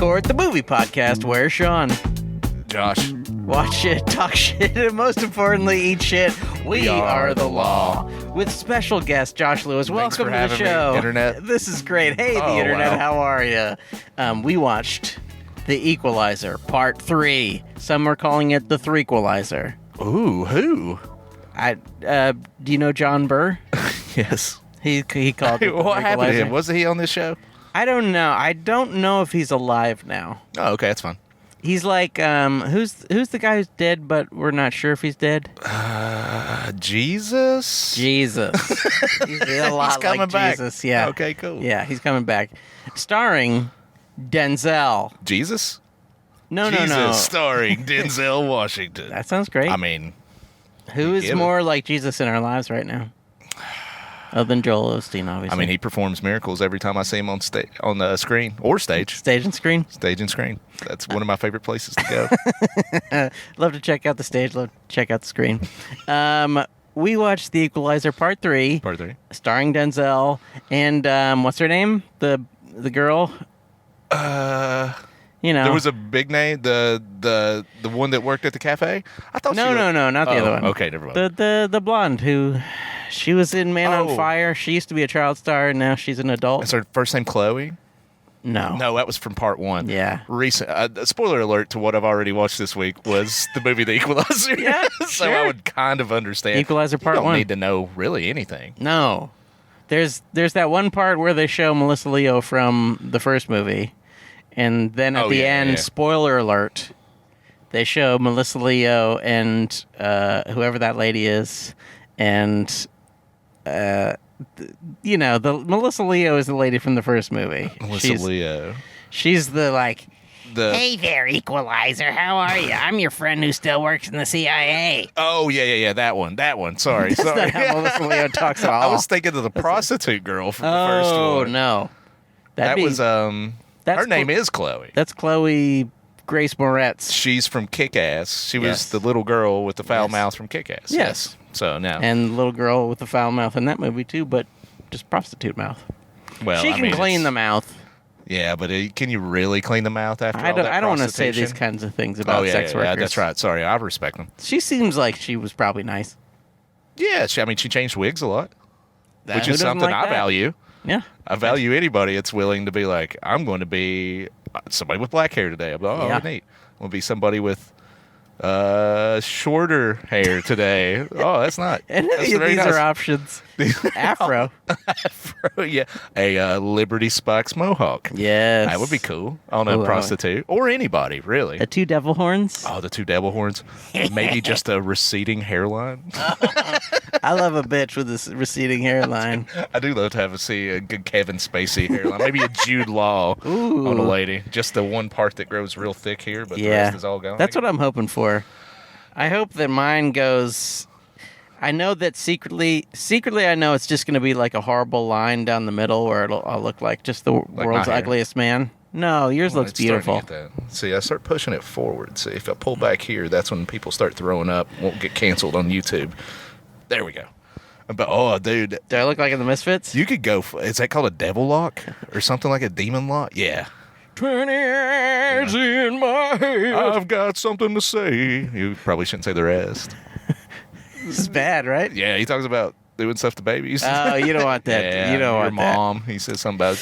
Discord, the movie podcast where Sean, Josh, watch shit, talk shit, and most importantly, eat shit. We are the law. With special guest Josh Lewis. Thanks Welcome for to the having show. me, Internet. This is great. Hey, the Internet, wow. how are you? We watched The Equalizer, Part 3. Some are calling it the THREEQUALIZE. Ooh, who? Do you know John Burr? Yes. He called it the What happened to him? THREEQUALIZE. Wasn't he on this show? I don't know. I don't know if he's alive now. Oh, okay, that's fine. He's like, who's the guy who's dead, but we're not sure if he's dead? Jesus? Jesus. He's a lot He's coming like back. Jesus, yeah. Okay, cool. Yeah, he's coming back. Starring Denzel. Jesus? No, Jesus, no. starring Denzel Washington. That sounds great. I mean, Who is give it. more like Jesus in our lives right now? Other than Joel Osteen, obviously. I mean, he performs miracles every time I see him on the screen or stage. Stage and screen. Stage and screen. That's one of my favorite places to go. Love to check out the stage. Love to check out the screen. We watched The Equalizer Part 3. Part 3. Starring Denzel and what's her name? The girl. You know. There was a big name, the one that worked at the cafe. I thought No, not the other one. Okay, never mind. The blonde who, she was in Man on Oh. Fire. She used to be a child star, and now she's an adult. Is her first name Chloe? No. No, that was from part 1. Yeah. Recent. Spoiler alert to what I've already watched this week was the movie The Equalizer. Yeah, So sure. I would kind of understand. Equalizer Part you don't 1. need to know really anything. No. There's that one part where they show Melissa Leo from the first movie, and then at the end, spoiler alert, they show Melissa Leo and whoever that lady is, and the Melissa Leo is the lady from the first movie. Melissa Leo. She's the like, The hey there, Equalizer, how are you? I'm your friend who still works in the CIA. Oh yeah, that one. Sorry. That's not how Melissa Leo talks at all. I was thinking of the prostitute girl from the first one. Oh no, That was that's her name is Chloe. That's Chloe Grace Moretz. She's from Kick-Ass. She was Yes. the little girl with the foul Yes. mouth from Kick-Ass. Yes. So now, And the little girl with the foul mouth in that movie, too, but just prostitute mouth. well, She I can mean, clean it's- the mouth. Yeah, but can you really clean the mouth after I all that don't want to say prostitution? these kinds of things about Oh yeah, sex workers. yeah, that's right. Sorry, I respect them. She seems like she was probably nice. Yeah, she changed wigs a lot, which Who is doesn't something like I that? value. Yeah. I value anybody that's willing to be like, I'm going to be somebody with black hair today. I'm like, oh, Yeah. neat. I'm going to be somebody with shorter hair today. Oh, that's not. And That's these very nice. are options. Afro. Yeah, a Liberty Spikes mohawk. Yes. That would be cool on a Ooh, prostitute or anybody, really. The 2 devil horns. Oh, the 2 devil horns. Maybe just a receding hairline. I love a bitch with this receding hairline. I do love to see a good Kevin Spacey hairline. Maybe a Jude Law Ooh. on a lady. Just the one part that grows real thick here, but the Yeah. rest is all gone. That's what I'm hoping for. I hope that mine goes. I know that secretly, I know it's just going to be like a horrible line down the middle where I'll look like just the world's my hair. ugliest man. No, yours looks It's starting to beautiful. get that. See, I start pushing it forward. See, if I pull back here, that's when people start throwing up. Won't get canceled on YouTube. There we go. But, oh, dude, Do I look like in the Misfits? you could go. Is that called a devil lock or something like a demon lock? Yeah. 20 years in my head. I've got something to say. You probably shouldn't say the rest. This is bad, right? Yeah, he talks about doing stuff to babies. Oh, you don't want that. Yeah, You don't your want mom. He says something about.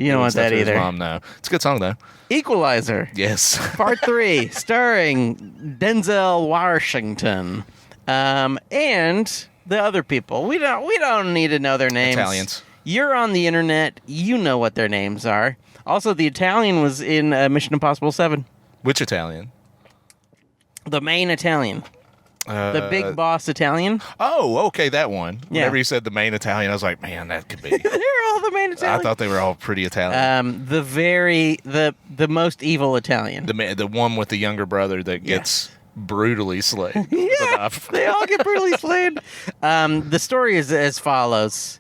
You don't want that His either. mom, no. It's a good song though. that. Equalizer, Yes. Part 3, starring Denzel Washington, and the other people. We don't need to know their names. Italians. You're on the internet. You know what their names are. Also, the Italian was in Mission Impossible 7. Which Italian? The main Italian. The big boss Italian. Oh, okay, that one. Yeah. Whenever you said the main Italian, I was like, man, that could be. They're all the main Italian. I thought they were all pretty Italian. The most evil Italian. The one with the younger brother that gets brutally slayed. with a Yeah, knife. they all get brutally slain. The story is as follows.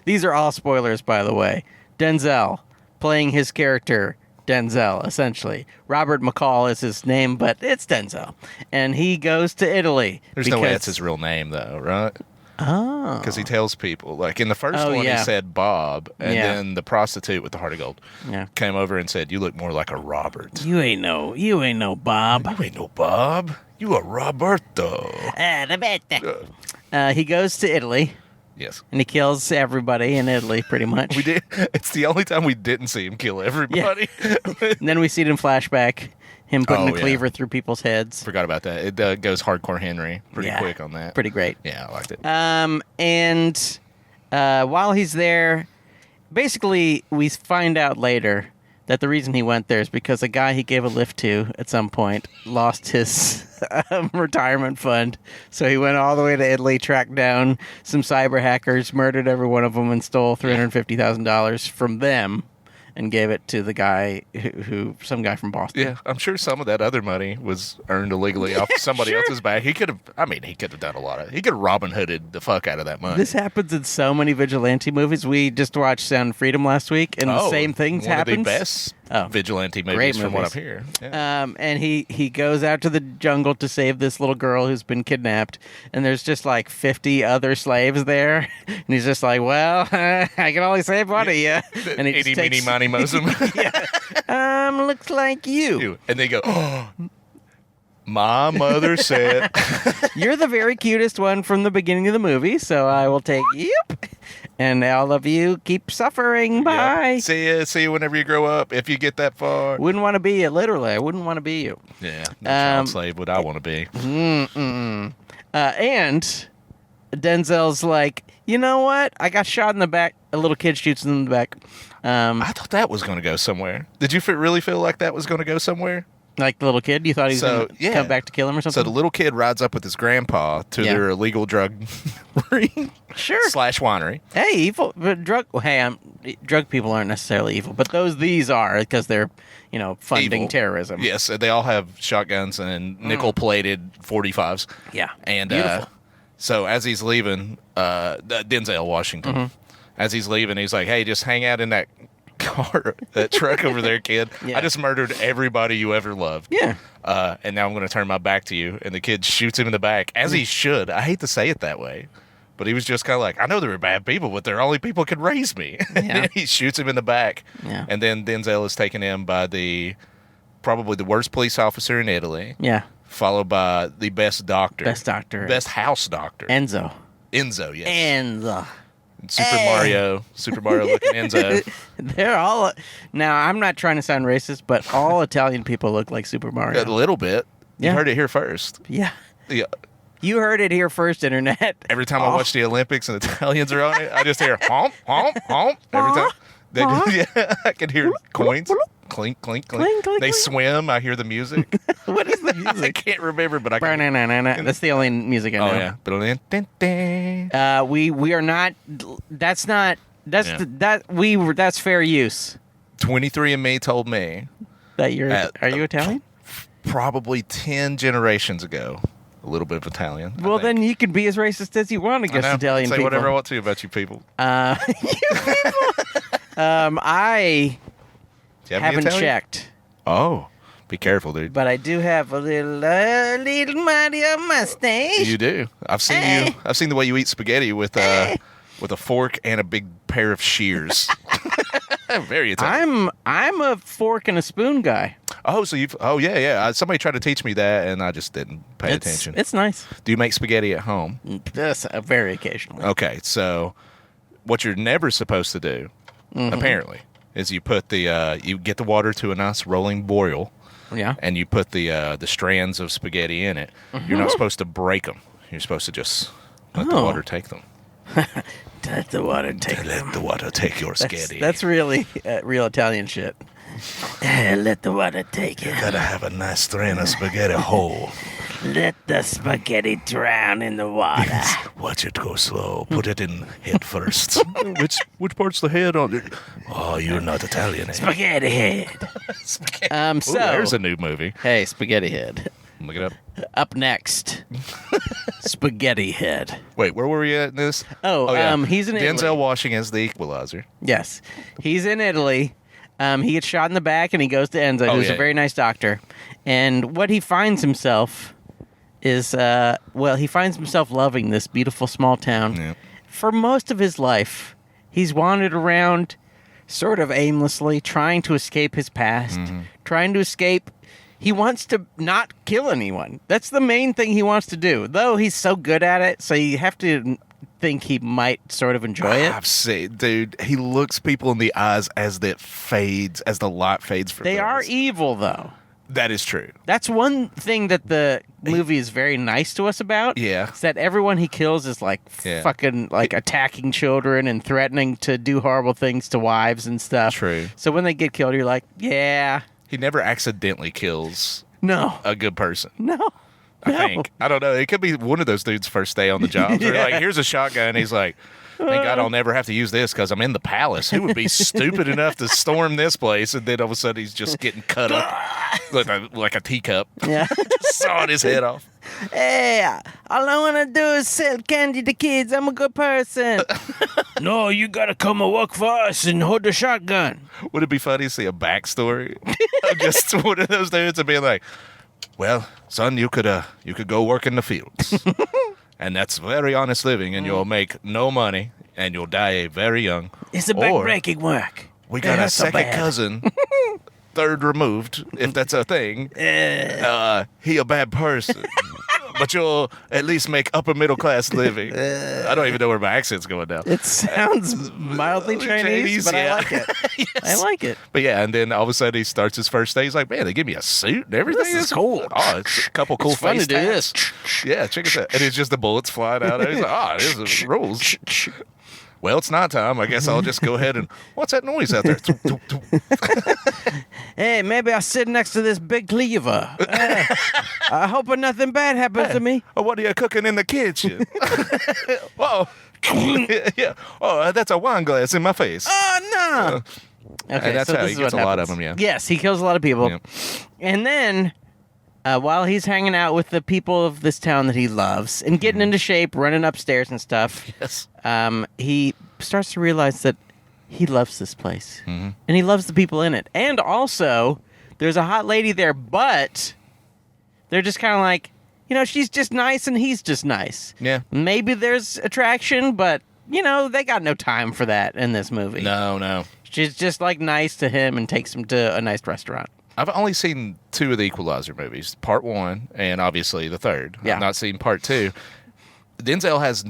These are all spoilers, by the way. Denzel playing his character, Denzel, essentially. Robert McCall is his name, but it's Denzel. And he goes to Italy. There's no way that's his real name, though, right? Oh. Because he tells people, like in the first one, he said Bob, and then the prostitute with the heart of gold came over and said, "You look more like a Robert. You ain't no Bob. You ain't no Bob. You a Roberto." He goes to Italy. Yes. And he kills everybody in Italy, pretty much. We did. It's the only time we didn't see him kill everybody. Yeah. And then we see it in flashback. Him putting a cleaver through people's heads. Forgot about that. It goes hardcore Henry pretty quick on that. Pretty great. Yeah, I liked it. And while he's there, basically we find out later that the reason he went there is because a guy he gave a lift to at some point lost his retirement fund. So he went all the way to Italy, tracked down some cyber hackers, murdered every one of them, and stole $350,000 from them. And gave it to the guy who some guy from Boston. Yeah, I'm sure some of that other money was earned illegally off somebody else's back. He could have done a lot of. He could have Robin Hooded the fuck out of that money. This happens in so many vigilante movies. We just watched Sound of Freedom last week, and the same things happen. One of the best vigilante movies from what I've heard. Yeah. And he goes out to the jungle to save this little girl who's been kidnapped, and there's just like 50 other slaves there, and he's just like, well, I can only save one of you, and he just takes money Mosum. Looks like you. And they go, oh, my mother said. You're the very cutest one from the beginning of the movie, so I will take you. And all of you keep suffering. Bye. Yep. See you whenever you grow up, if you get that far. Wouldn't want to be you. Literally, I wouldn't want to be you. Yeah, no child slave would I want to be. And Denzel's like, you know what? I got shot in the back. A little kid shoots him in the back. I thought that was going to go somewhere. Did you really feel like that was going to go somewhere? Like the little kid? You thought he was going to come back to kill him or something? So the little kid rides up with his grandpa to their illegal drug ring. Sure. / winery. Hey, evil. But drug people aren't necessarily evil, but these are because they're, funding evil. Terrorism. Yes, they all have shotguns and nickel-plated 45s. Yeah. And so as he's leaving, Denzel Washington, as he's leaving, he's like, hey, just hang out in that car, that truck over there, kid. I just murdered everybody you ever loved. Yeah. And now I'm going to turn my back to you. And the kid shoots him in the back, as he should. I hate to say it that way. But he was just kind of like, I know they were bad people, but they're only people who could raise me. Yeah. And he shoots him in the back. Yeah. And then Denzel is taken in by probably the worst police officer in Italy. Yeah. Followed by the best doctor. Best house doctor. Enzo, yes. Enzo. Super Mario looking Enzo. They're all... Now, I'm not trying to sound racist, but all Italian people look like Super Mario. A little bit. You heard it here first. Yeah. You heard it here first, Internet. Every time I watch the Olympics and Italians are on it, I just hear honk, honk, honk. Every time. I can hear coins. Clink, clink, clink. Clink, they clink. Swim. I hear the music. What is the music? I can't remember, but I can. That's the only music I know. Oh, yeah. We are not. That's not. That's fair use. 23andMe told me that you're. Are you Italian? Probably 10 generations ago. A little bit of Italian. Well, then you can be as racist as you want against Italian people. Say whatever I want to about you people. You people. I haven't checked. Oh, be careful, dude. But I do have a little Mario mustache. You do. I've seen you. I've seen the way you eat spaghetti with a fork and a big pair of shears. Very Italian. I'm a fork and a spoon guy. Oh, so you've... Oh, yeah. Somebody tried to teach me that, and I just didn't pay attention. It's nice. Do you make spaghetti at home? Yes, very occasionally. Okay, so what you're never supposed to do, apparently, is you put you get the water to a nice rolling boil. Yeah. And you put the strands of spaghetti in it. You're not supposed to break them. You're supposed to just let the water take them. Let the water take them. Let the water take your spaghetti. That's really real Italian shit. Let the water take it. You gotta have a nice strand of spaghetti whole. Let the spaghetti drown in the water. Yes. Watch it go slow. Put it in head first. Which part's the head on it? Oh, you're not Italian. Spaghetti head. Ooh, there's a new movie. Hey, Spaghetti Head. Look it up. Up next, Spaghetti Head. Wait, where were we at in this? He's in Italy. Denzel Washington as the Equalizer. Yes. He's in Italy. He gets shot in the back, and he goes to Enzo, who's a very nice doctor. And what he finds himself is, he finds himself loving this beautiful small town. Yeah. For most of his life, he's wandered around sort of aimlessly, trying to escape his past, trying to escape. He wants to not kill anyone. That's the main thing he wants to do, though he's so good at it, so you have to think he might sort of enjoy it. I've seen, dude, he looks people in the eyes as the light fades from They those. are evil, though. That is true. That's one thing that the movie is very nice to us about. Yeah. Is that everyone he kills is like fucking like attacking children and threatening to do horrible things to wives and stuff. True. So when they get killed, you're like, yeah. He never accidentally kills a good person. No. I think. I don't know. It could be one of those dudes' first day on the job. They're like, here's a shotgun. And he's like, thank God I'll never have to use this because I'm in the palace. Who would be stupid enough to storm this place? And then all of a sudden he's just getting cut up like a teacup. Yeah. Sawing his head off. Hey, all I want to do is sell candy to kids. I'm a good person. No, you got to come and work for us and hold the shotgun. Would it be funny to see a backstory of just one of those dudes and being like, well, son, you could go work in the fields. And that's very honest living, and you'll make no money, and you'll die very young. It's a back-breaking work. We got a second cousin, third removed, if that's a thing. He a bad person. But you'll at least make upper middle class living. I don't even know where my accent's going now. It sounds mildly Chinese, but I like it. Yes. I like it. But yeah, and then all of a sudden he starts his first day. He's like, man, they give me a suit and everything. This is cool. Oh, it's a couple cool fun to do this. Yeah, check it out. And it's just the bullets flying out. He's like, this is rules. Well, it's not time. I guess I'll just go ahead and... What's that noise out there? Hey, maybe I'll sit next to this big cleaver. I hope nothing bad happens to me. What are you cooking in the kitchen? Whoa. Yeah. Oh, that's a wine glass in my face. Oh, no. Okay, and that's so how this he is gets what a lot happens. of them, yeah. Yes, he kills a lot of people. Yeah. And then... while he's hanging out with the people of this town that he loves and getting into shape, running upstairs and stuff, Yes. He starts to realize that he loves this place. And he loves the people in it. And also, there's a hot lady there, but they're just kind of like, she's just nice and he's just nice. Yeah. Maybe there's attraction, but, they got no time for that in this movie. No. She's just, like, nice to him and takes him to a nice restaurant. I've only seen 2 of the Equalizer movies, part 1 and obviously the third. Yeah. I've not seen part 2. Denzel has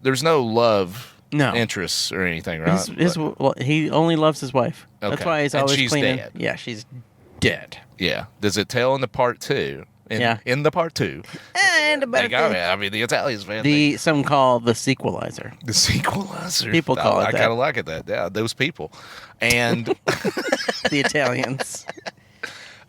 there's no love interests or anything, right? He only loves his wife. Okay. That's why he's And always she's cleaning. dead. Yeah, she's dead. Yeah. Does it tell in the part 2? In the part 2. And about I mean, the Italians, man. Some call the sequelizer. The sequelizer. People call it that. I kind of like it. Yeah, those people. And the Italians.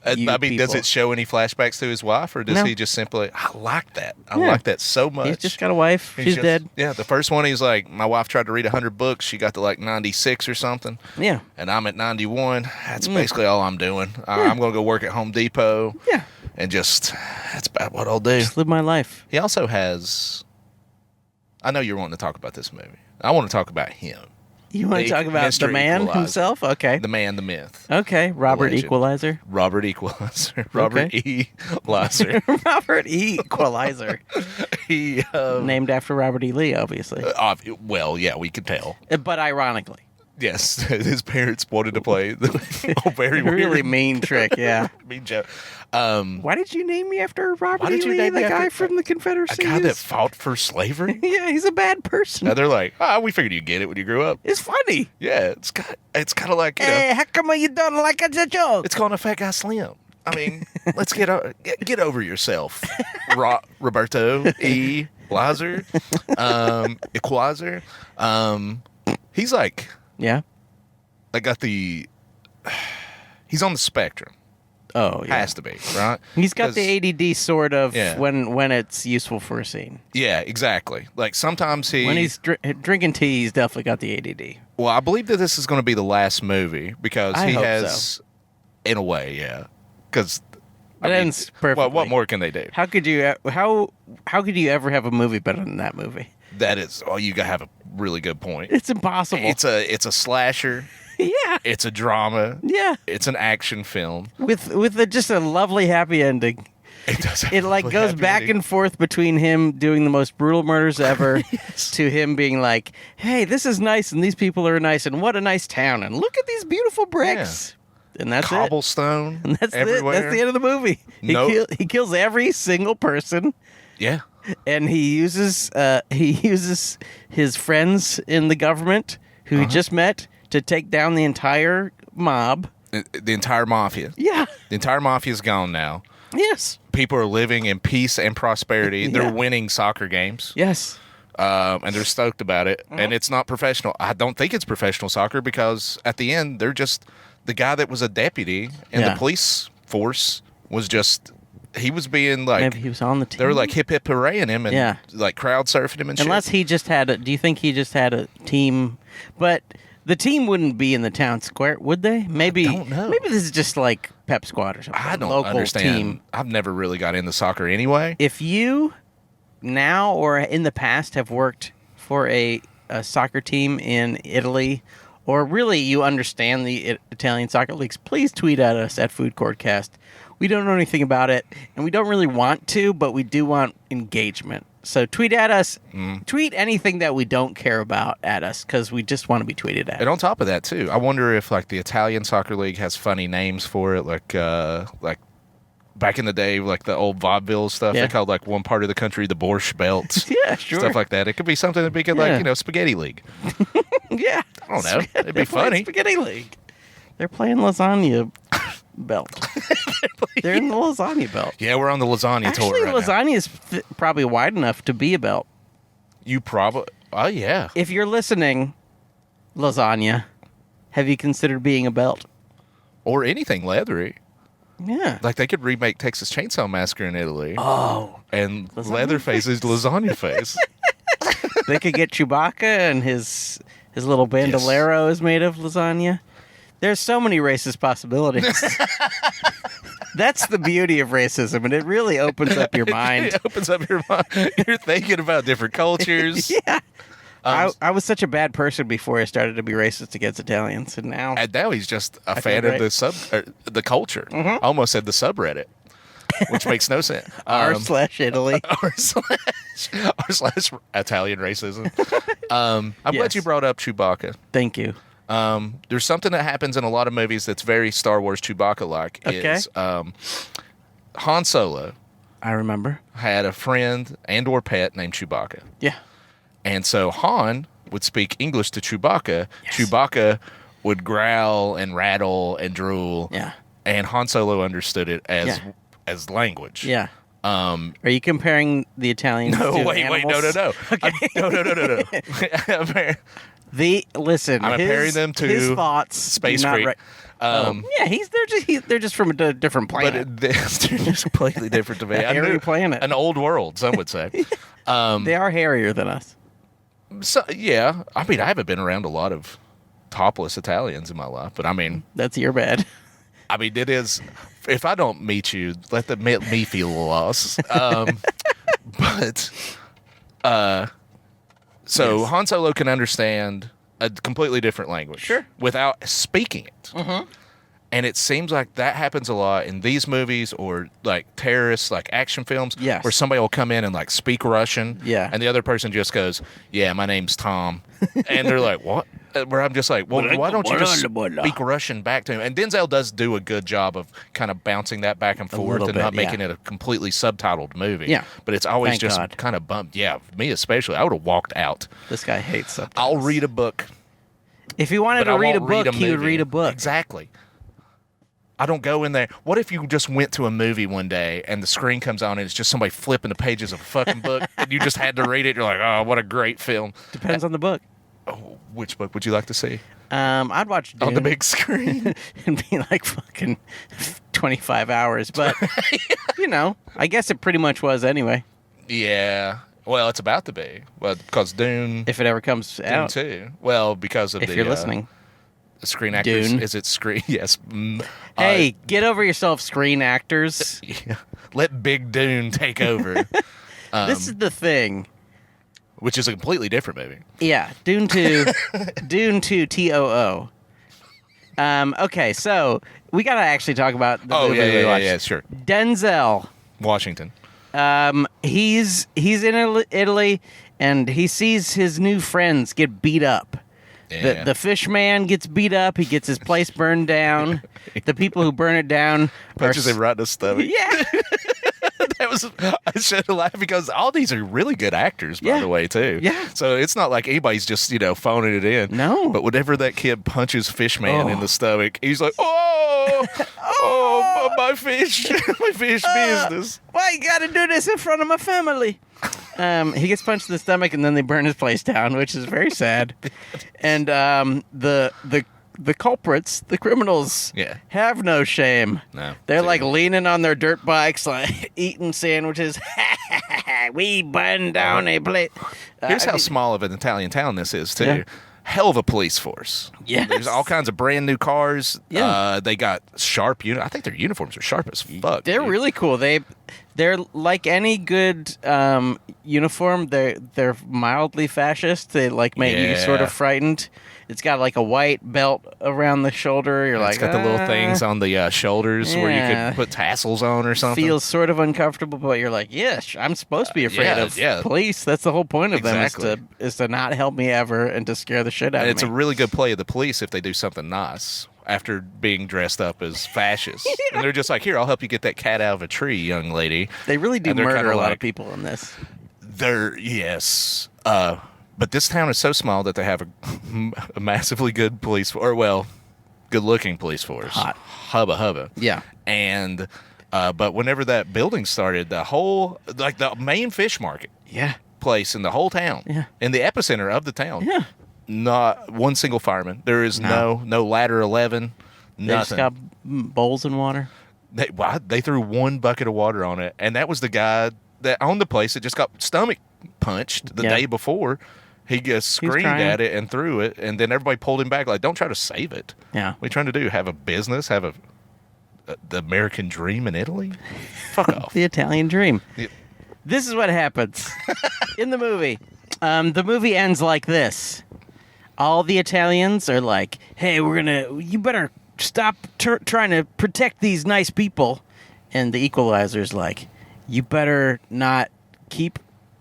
I mean, does it show any flashbacks to his wife, or does he just simply... I like that. I like that so much. He's just got a wife. She's dead. Yeah, the first one, he's like, my wife tried to read 100 books. She got to like 96 or something. Yeah. And I'm at 91. That's basically all I'm doing. I'm going to go work at Home Depot. Yeah. And that's about what I'll do. Just live my life. He also has... I know you're wanting to talk about this movie. I want to talk about him. You want to talk about the man Equalizer. himself? Okay. The man, the myth. Okay. Robert Equalizer. Robert Equalizer. Robert E. Lizer. Robert Equalizer. He named after Robert E. Lee, obviously. Well, yeah, we could tell. But ironically. Yes, his parents wanted to play the very really mean trick, yeah. Mean joke. Why did you name me after Robert E. did you Lee, name the me guy after from the Confederacy? A guy that fought for slavery? Yeah, he's a bad person. Now they're like, we figured you'd get it when you grew up. It's funny. Yeah, it's kind of like, hey, how come you don't like it's a joke? It's called a fat guy slim. I mean, let's get over yourself, Roberto E. Lizer, Equalizer. He's like, yeah. He's on the spectrum. Oh, yeah. Has to be, right? He's got the ADD sort of when it's useful for a scene. Yeah, exactly. Like sometimes when he's drinking tea, he's definitely got the ADD. Well, I believe that this is going to be the last movie because I hope has, so. In a way, yeah. Because it ends perfectly. What more can they do? How could you ever have a movie better than that movie? That is, you gotta have a really good point. It's impossible. It's a slasher. Yeah. It's a drama. Yeah. It's an action film with just a lovely happy ending. It does. It like goes back and forth between him doing the most brutal murders ever to him being like, "Hey, this is nice, and these people are nice, and what a nice town, and look at these beautiful bricks." Yeah. And that's cobblestone. And that's everywhere. That's the end of the movie. He kills every single person. Yeah. And he uses his friends in the government who he just met to take down the entire mob. The entire mafia. Yeah. The entire mafia is gone now. Yes. People are living in peace and prosperity. They're winning soccer games. Yes. And they're stoked about it. And it's not professional. I don't think it's professional soccer because at the end, they're just... The guy that was a deputy in the police force was just... He was being like... Maybe he was on the team. They were like hip hip hooraying him and like crowd surfing him and shit. Unless he just had do you think he just had a team? But the team wouldn't be in the town square, would they? Maybe. I don't know. Maybe this is just like Pep Squad or something. I don't local understand. Team. I've never really got into soccer anyway. If you now or in the past have worked for a soccer team in Italy, or really you understand the Italian soccer leagues, please tweet at us at Food Court Cast. We don't know anything about it, and we don't really want to, but we do want engagement. So tweet at us. Tweet anything that we don't care about at us, because we just want to be tweeted at. And on top of that, too, I wonder if like the Italian soccer league has funny names for it, like back in the day, like the old vaudeville stuff. They called like one part of the country the Borscht Belt. Yeah, sure. Stuff like that. It could be something that big like Spaghetti League. Yeah. I don't know. It'd be funny. Spaghetti League. They're playing lasagna belt. They're in the lasagna belt. Yeah, we're on the lasagna tour right now. Lasagna is probably wide enough to be a belt. You probably... Oh, yeah. If you're listening, lasagna, have you considered being a belt? Or anything leathery. Yeah. Like they could remake Texas Chainsaw Massacre in Italy. Oh. And Leatherface is lasagna face. They could get Chewbacca and his little bandolero is made of lasagna. There's so many racist possibilities. That's the beauty of racism, and it really opens up your mind. It opens up your mind. You're thinking about different cultures. Yeah. I was such a bad person before I started to be racist against Italians, and now he's just a fan of the culture. Mm-hmm. I almost said the subreddit, which makes no sense. r/Italy. r/Italian racism. I'm glad you brought up Chewbacca. Thank you. There's something that happens in a lot of movies that's very Star Wars Chewbacca-like. Okay. Is Han Solo. I remember. Had a friend and or pet named Chewbacca. Yeah. And so Han would speak English to Chewbacca. Yes. Chewbacca would growl and rattle and drool. Yeah. And Han Solo understood it as language. Yeah. Are you comparing the Italians to animals? No. Okay. No. Listen, I'm comparing them to his thoughts. Space Creek. They're just from a different planet. But they're just completely different to me. A hairy planet. An old world, some would say. They are hairier than us. So yeah, I mean, I haven't been around a lot of topless Italians in my life, but I mean, that's your bad. I mean, it is. If I don't meet you, let me feel a loss. So Han Solo can understand a completely different language, without speaking it. Mm-hmm. And it seems like that happens a lot in these movies or like terrorists, like action films, where somebody will come in and like speak Russian, and the other person just goes, "Yeah, my name's Tom," and they're like, "What?" Where I'm just like, "Well, why don't you just speak Russian back to him?" And Denzel does do a good job of kind of bouncing that back and forth and not making it a completely subtitled movie. Yeah, but it's always kind of bumped. Yeah, me especially, I would have walked out. This guy hates subtitles. I'll read a book. If he wanted to read a book, he would read a book. Exactly. I don't go in there. What if you just went to a movie one day and the screen comes on and it's just somebody flipping the pages of a fucking book and you just had to read it? You're like, oh, what a great film. Depends on the book. Oh, which book would you like to see? I'd watch Dune on the big screen and be like fucking 25 hours. But, I guess it pretty much was anyway. Yeah. Well, it's about to be. Well, because Dune. If it ever comes out. Dune 2. Well, because of if you're listening. Screen actors. Dune. Is it screen? Yes. Hey, get over yourself, screen actors. Yeah. Let Big Dune take over. This is the thing. Which is a completely different movie. Yeah. Dune 2. Dune 2 TOO. Okay, so we got to actually talk about the movie we watched. Yeah, sure. Denzel Washington. He's in Italy, and he sees his new friends get beat up. Yeah. The fish man gets beat up. He gets his place burned down. The people who burn it down punches him right in the stomach. Yeah. I should laugh because all these are really good actors, by the way, too. Yeah. So it's not like anybody's just, phoning it in. No. But whenever that kid punches Fishman in the stomach, he's like, my fish, my fish business. Why you gotta do this in front of my family? He gets punched in the stomach, and then they burn his place down, which is very sad. And the culprits, the criminals, have no shame. No, they're like leaning on their dirt bikes, like eating sandwiches. We burned down a place. Here's how small of an Italian town this is, too. Yeah. Hell of a police force. Yes. There's all kinds of brand new cars. Yeah. They got sharp I think their uniforms are sharp as fuck. They're really cool. They're like any good uniform. They're mildly fascist. They make you sort of frightened. It's got like a white belt around the shoulder. You're it's got the little things on the shoulders where you could put tassels on or something. Feels sort of uncomfortable, but you're like, yes, I'm supposed to be afraid of police. That's the whole point of them is to not help me ever and to scare the shit out of me. It's a really good play of the police if they do something nice after being dressed up as fascists. And they're just like, here, I'll help you get that cat out of a tree, young lady. They really do murder a lot of people in this. Yes. But this town is so small that they have a massively good police, good-looking police force. Hot. Hubba. Yeah. And, but whenever that building started, the main fish market place in the whole town, in the epicenter of the town, not one single fireman. There is no ladder 11, nothing. They just got bowls and water. They threw one bucket of water on it, and that was the guy that owned the place that just got stomach punched the day before. He just screamed at it and threw it, and then everybody pulled him back like, don't try to save it. Yeah. What are you trying to do? Have a business? Have the American dream in Italy? Fuck off. The Italian dream. Yeah. This is what happens in the movie. The movie ends like this. All the Italians are like, hey, you better stop trying to protect these nice people. And the Equalizer's like, you better not keep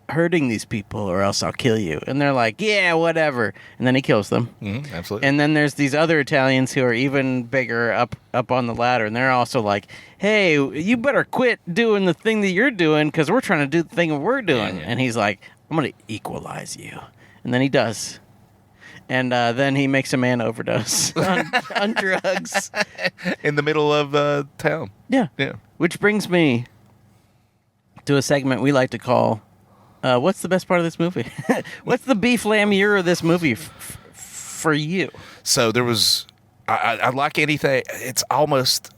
hurting these people or else I'll kill you. And they're like, yeah, whatever. And then he kills them. Mm-hmm, absolutely. And then there's these other Italians who are even bigger up on the ladder, and they're also like, hey, you better quit doing the thing that you're doing because we're trying to do the thing that we're doing. And he's like, I'm going to equalize you. And then he does. And then he makes a man overdose on drugs. In the middle of town. Yeah. Yeah. Which brings me to a segment we like to call, what's the best part of this movie? What's the beef lamure of this movie for you? So there was, I like anything. It's almost,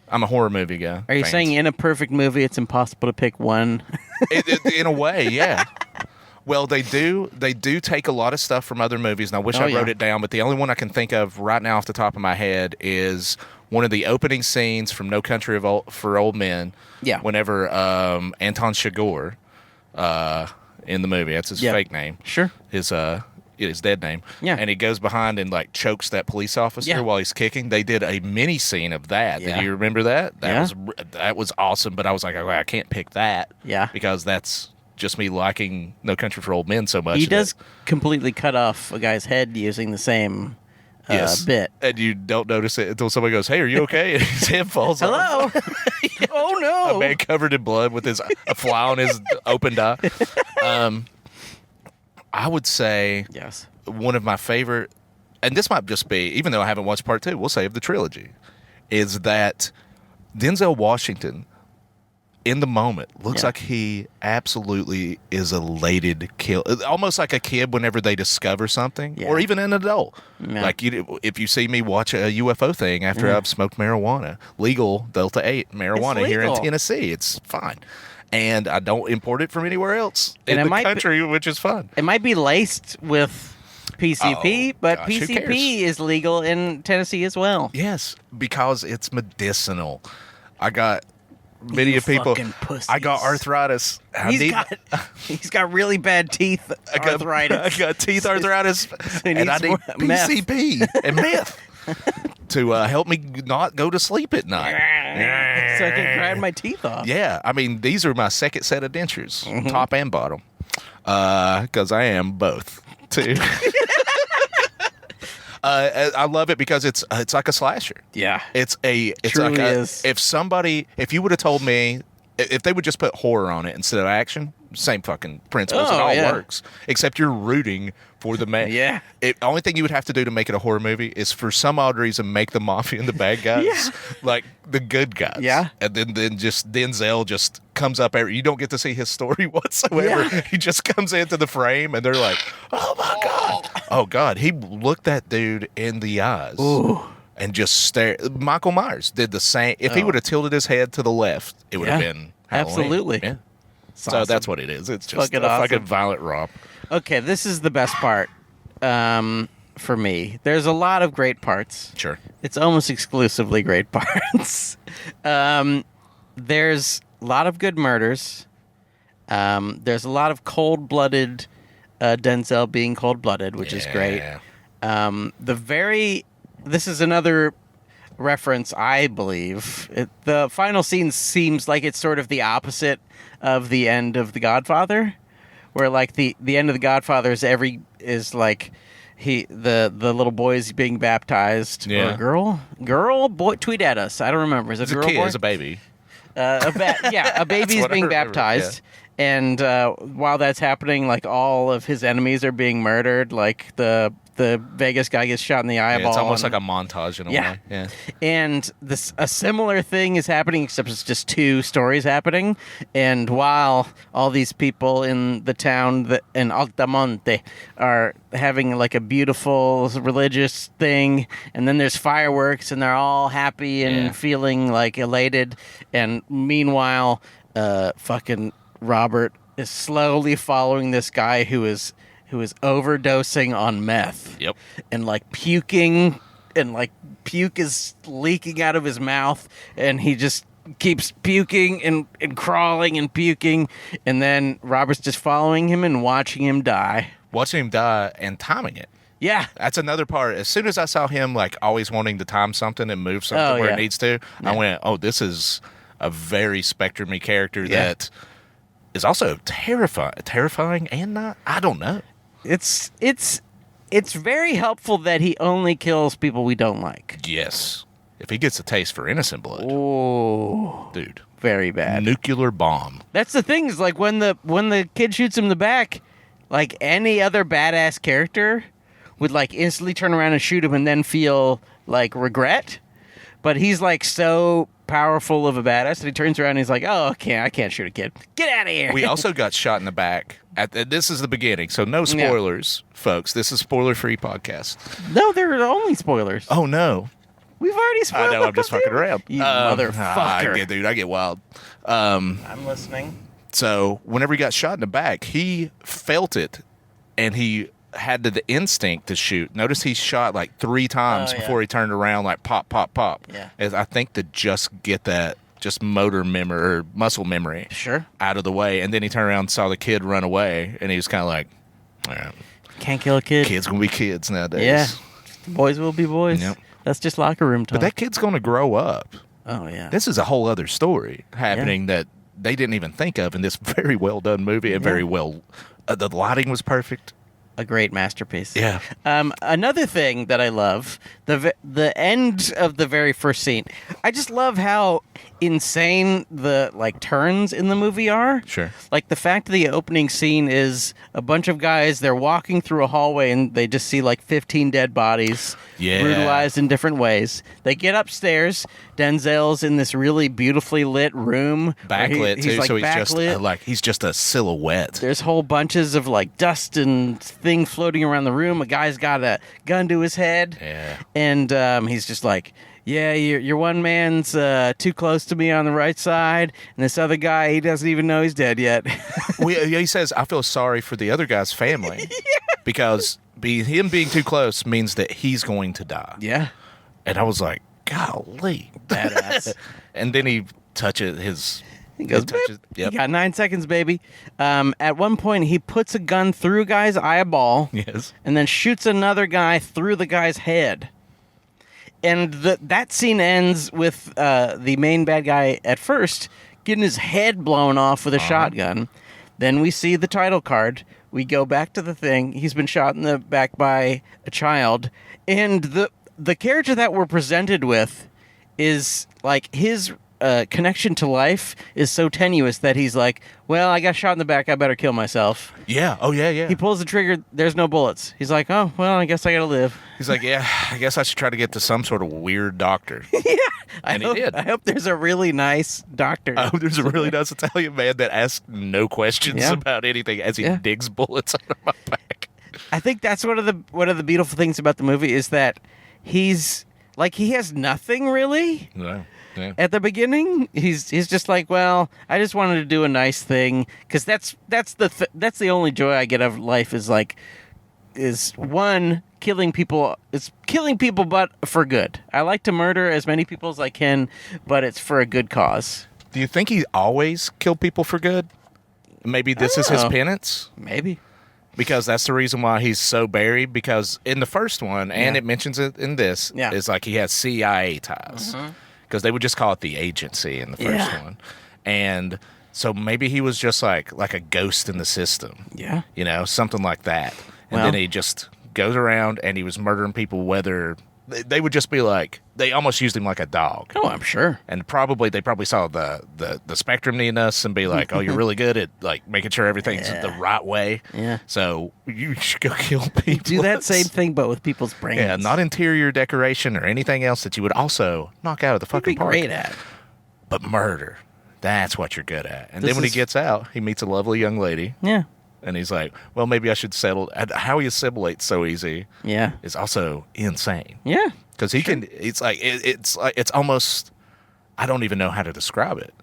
I'm a horror movie guy. Are you saying in a perfect movie it's impossible to pick one? In a way, yeah. Well, they do take a lot of stuff from other movies, and I wish I wrote it down, but the only one I can think of right now off the top of my head is one of the opening scenes from No Country for Old Men. Yeah. Whenever Anton Chigurh in the movie, that's his fake name. Sure. His dead name. Yeah. And he goes behind and chokes that police officer while he's kicking. They did a mini scene of that. Yeah. Did you remember that? That was awesome, but I was like, I can't pick that. Yeah. Because that's just me liking No Country for Old Men so much. He does completely cut off a guy's head using the same bit. And you don't notice it until somebody goes, hey, are you okay? And his head falls off. Hello? Oh, no. A man covered in blood with a fly on his opened eye. I would say one of my favorite, and this might just be, even though I haven't watched part 2, we'll say of the trilogy, is that Denzel Washington, in the moment, looks like he absolutely is elated, almost like a kid whenever they discover something, or even an adult. Yeah. Like if you see me watch a UFO thing after I've smoked marijuana, legal Delta 8 marijuana here in Tennessee, it's fine. And I don't import it from anywhere else in the country, which is fun. It might be laced with PCP, but PCP is legal in Tennessee as well. Yes, because it's medicinal. I got many people. I got arthritis. He's got really bad teeth arthritis. I got teeth arthritis, and I need PCP and meth to help me not go to sleep at night. so I can grind my teeth off. Yeah, I mean, these are my second set of dentures, top and bottom, because I am both too. I love it because it's like a slasher. Yeah, it's truly like is. If you would have told me, if they would just put horror on it instead of action, same fucking principles. It all works, except you're rooting for the man. Yeah. The only thing you would have to do to make it a horror movie is, for some odd reason, make the mafia and the bad guys like the good guys. Yeah. And then just Denzel just comes up. You don't get to see his story whatsoever. Yeah. He just comes into the frame, and they're like, "Oh my god, oh god!" He looked that dude in the eyes. Ooh. And just stare. Michael Myers did the same. If he would have tilted his head to the left, it would have been Halloween. Absolutely. Yeah. So awesome. that's what it is. It's just fucking a awesome. fucking violent romp. Okay, this is the best part for me. There's a lot of great parts. Sure. It's almost exclusively great parts. There's a lot of good murders. There's a lot of cold-blooded Denzel being cold-blooded, which is great. This is another reference, I believe. The final scene seems like it's sort of the opposite of the end of The Godfather, where like the end of The Godfather is like the little boy is being baptized. Yeah. Or girl, boy, tweet at us. I don't remember. Is it a girl, boy? It's a baby. A baby is being baptized. Yeah. And while that's happening, like all of his enemies are being murdered. Like the Vegas guy gets shot in the eyeball. It's almost like a montage in a way. Yeah. And a similar thing is happening, except it's just two stories happening. And while all these people in the town in Altamonte are having like a beautiful religious thing, and then there's fireworks, and they're all happy and feeling like elated. And meanwhile, fucking Robert is slowly following this guy who is overdosing on meth. Yep. And like puking, and like puke is leaking out of his mouth, and he just keeps puking and crawling and puking, and then Robert's just following him and watching him die. Watching him die and timing it. Yeah. That's another part. As soon as I saw him like always wanting to time something and move something where it needs to, I went, oh, this is a very Spectrum-y character that is also terrifying and not. I don't know. It's very helpful that he only kills people we don't like. Yes. If he gets a taste for innocent blood. Oh. Dude. Very bad. Nuclear bomb. That's the thing, is like when the kid shoots him in the back, like any other badass character would like instantly turn around and shoot him and then feel like regret. But he's like so powerful of a badass that he turns around and he's like, oh, I can't shoot a kid. Get out of here. We also got shot in the back. This is the beginning, so no spoilers, folks. This is spoiler-free podcast. No, there are only spoilers. Oh, no. We've already spoiled. I know, I'm just fucking around. You motherfucker. I get wild. I'm listening. So whenever he got shot in the back, he felt it, and he had the instinct to shoot. Notice he shot like 3 times before he turned around, like pop, pop, pop. Yeah. As I think to just get that motor memory or muscle memory out of the way. And then he turned around and saw the kid run away, and he was kind of like, all right. Can't kill a kid. Kids going to be kids nowadays. Yeah. Boys will be boys. Yep. That's just locker room talk. But that kid's going to grow up. Oh, yeah. This is a whole other story happening that they didn't even think of in this very well done movie, and very well. The lighting was perfect. A great masterpiece. Yeah. Another thing that I love, the end of the very first scene. I just love how insane the like turns in the movie are. Sure. Like the fact that the opening scene is a bunch of guys, they're walking through a hallway and they just see like 15 dead bodies brutalized in different ways. They get upstairs. Denzel's in this really beautifully lit room. Backlit too, like so he's just a silhouette. There's whole bunches of like dust and thing floating around the room. A guy's got a gun to his head. Yeah. And he's just like, yeah, your one man's too close to me on the right side, and this other guy, he doesn't even know he's dead yet. He says, I feel sorry for the other guy's family because him being too close means that he's going to die. Yeah. And I was like, golly. Badass. And then he touches his... He goes, yep. You got 9 seconds, baby. At one point, he puts a gun through a guy's eyeball. Yes. And then shoots another guy through the guy's head. And that scene ends with the main bad guy at first getting his head blown off with a shotgun. Then we see the title card. We go back to the thing. He's been shot in the back by a child. And the character that we're presented with is like his connection to life is so tenuous that he's like, well, I got shot in the back. I better kill myself. Yeah. Oh, yeah. He pulls the trigger. There's no bullets. He's like, oh, well, I guess I got to live. He's like, yeah, I guess I should try to get to some sort of weird doctor. Yeah. And he did. I hope there's a really nice doctor. I hope there's a really nice Italian man that asks no questions about anything as he digs bullets out of my back. I think that's one of the beautiful things about the movie is that he's like, he has nothing really. No. Yeah. At the beginning, he's just like, well, I just wanted to do a nice thing because that's the only joy I get of life is one, killing people. It's killing people, but for good. I like to murder as many people as I can, but it's for a good cause. Do you think he always killed people for good? Maybe this is his penance. Maybe. Because that's the reason why he's so buried. Because in the first one, and it mentions it in this, is like he has CIA ties. Because they would just call it the agency in the first one. And so maybe he was just like a ghost in the system. Yeah. You know, something like that. And then he just goes around and he was murdering people, whether they would just be like, they almost used him like a dog. Oh, I'm sure. And they probably saw the spectrum in us and be like, oh, you're really good at like making sure everything's the right way. Yeah. So you should go kill people. Do that same thing, but with people's brains. Yeah, not interior decoration or anything else that you would also knock out of the fucking park. Great at. But murder. That's what you're good at. And then when he gets out, he meets a lovely young lady. Yeah. And he's like, well, maybe I should settle. How he assimilates so easy is also insane. Yeah. Because he can, it's almost, I don't even know how to describe it.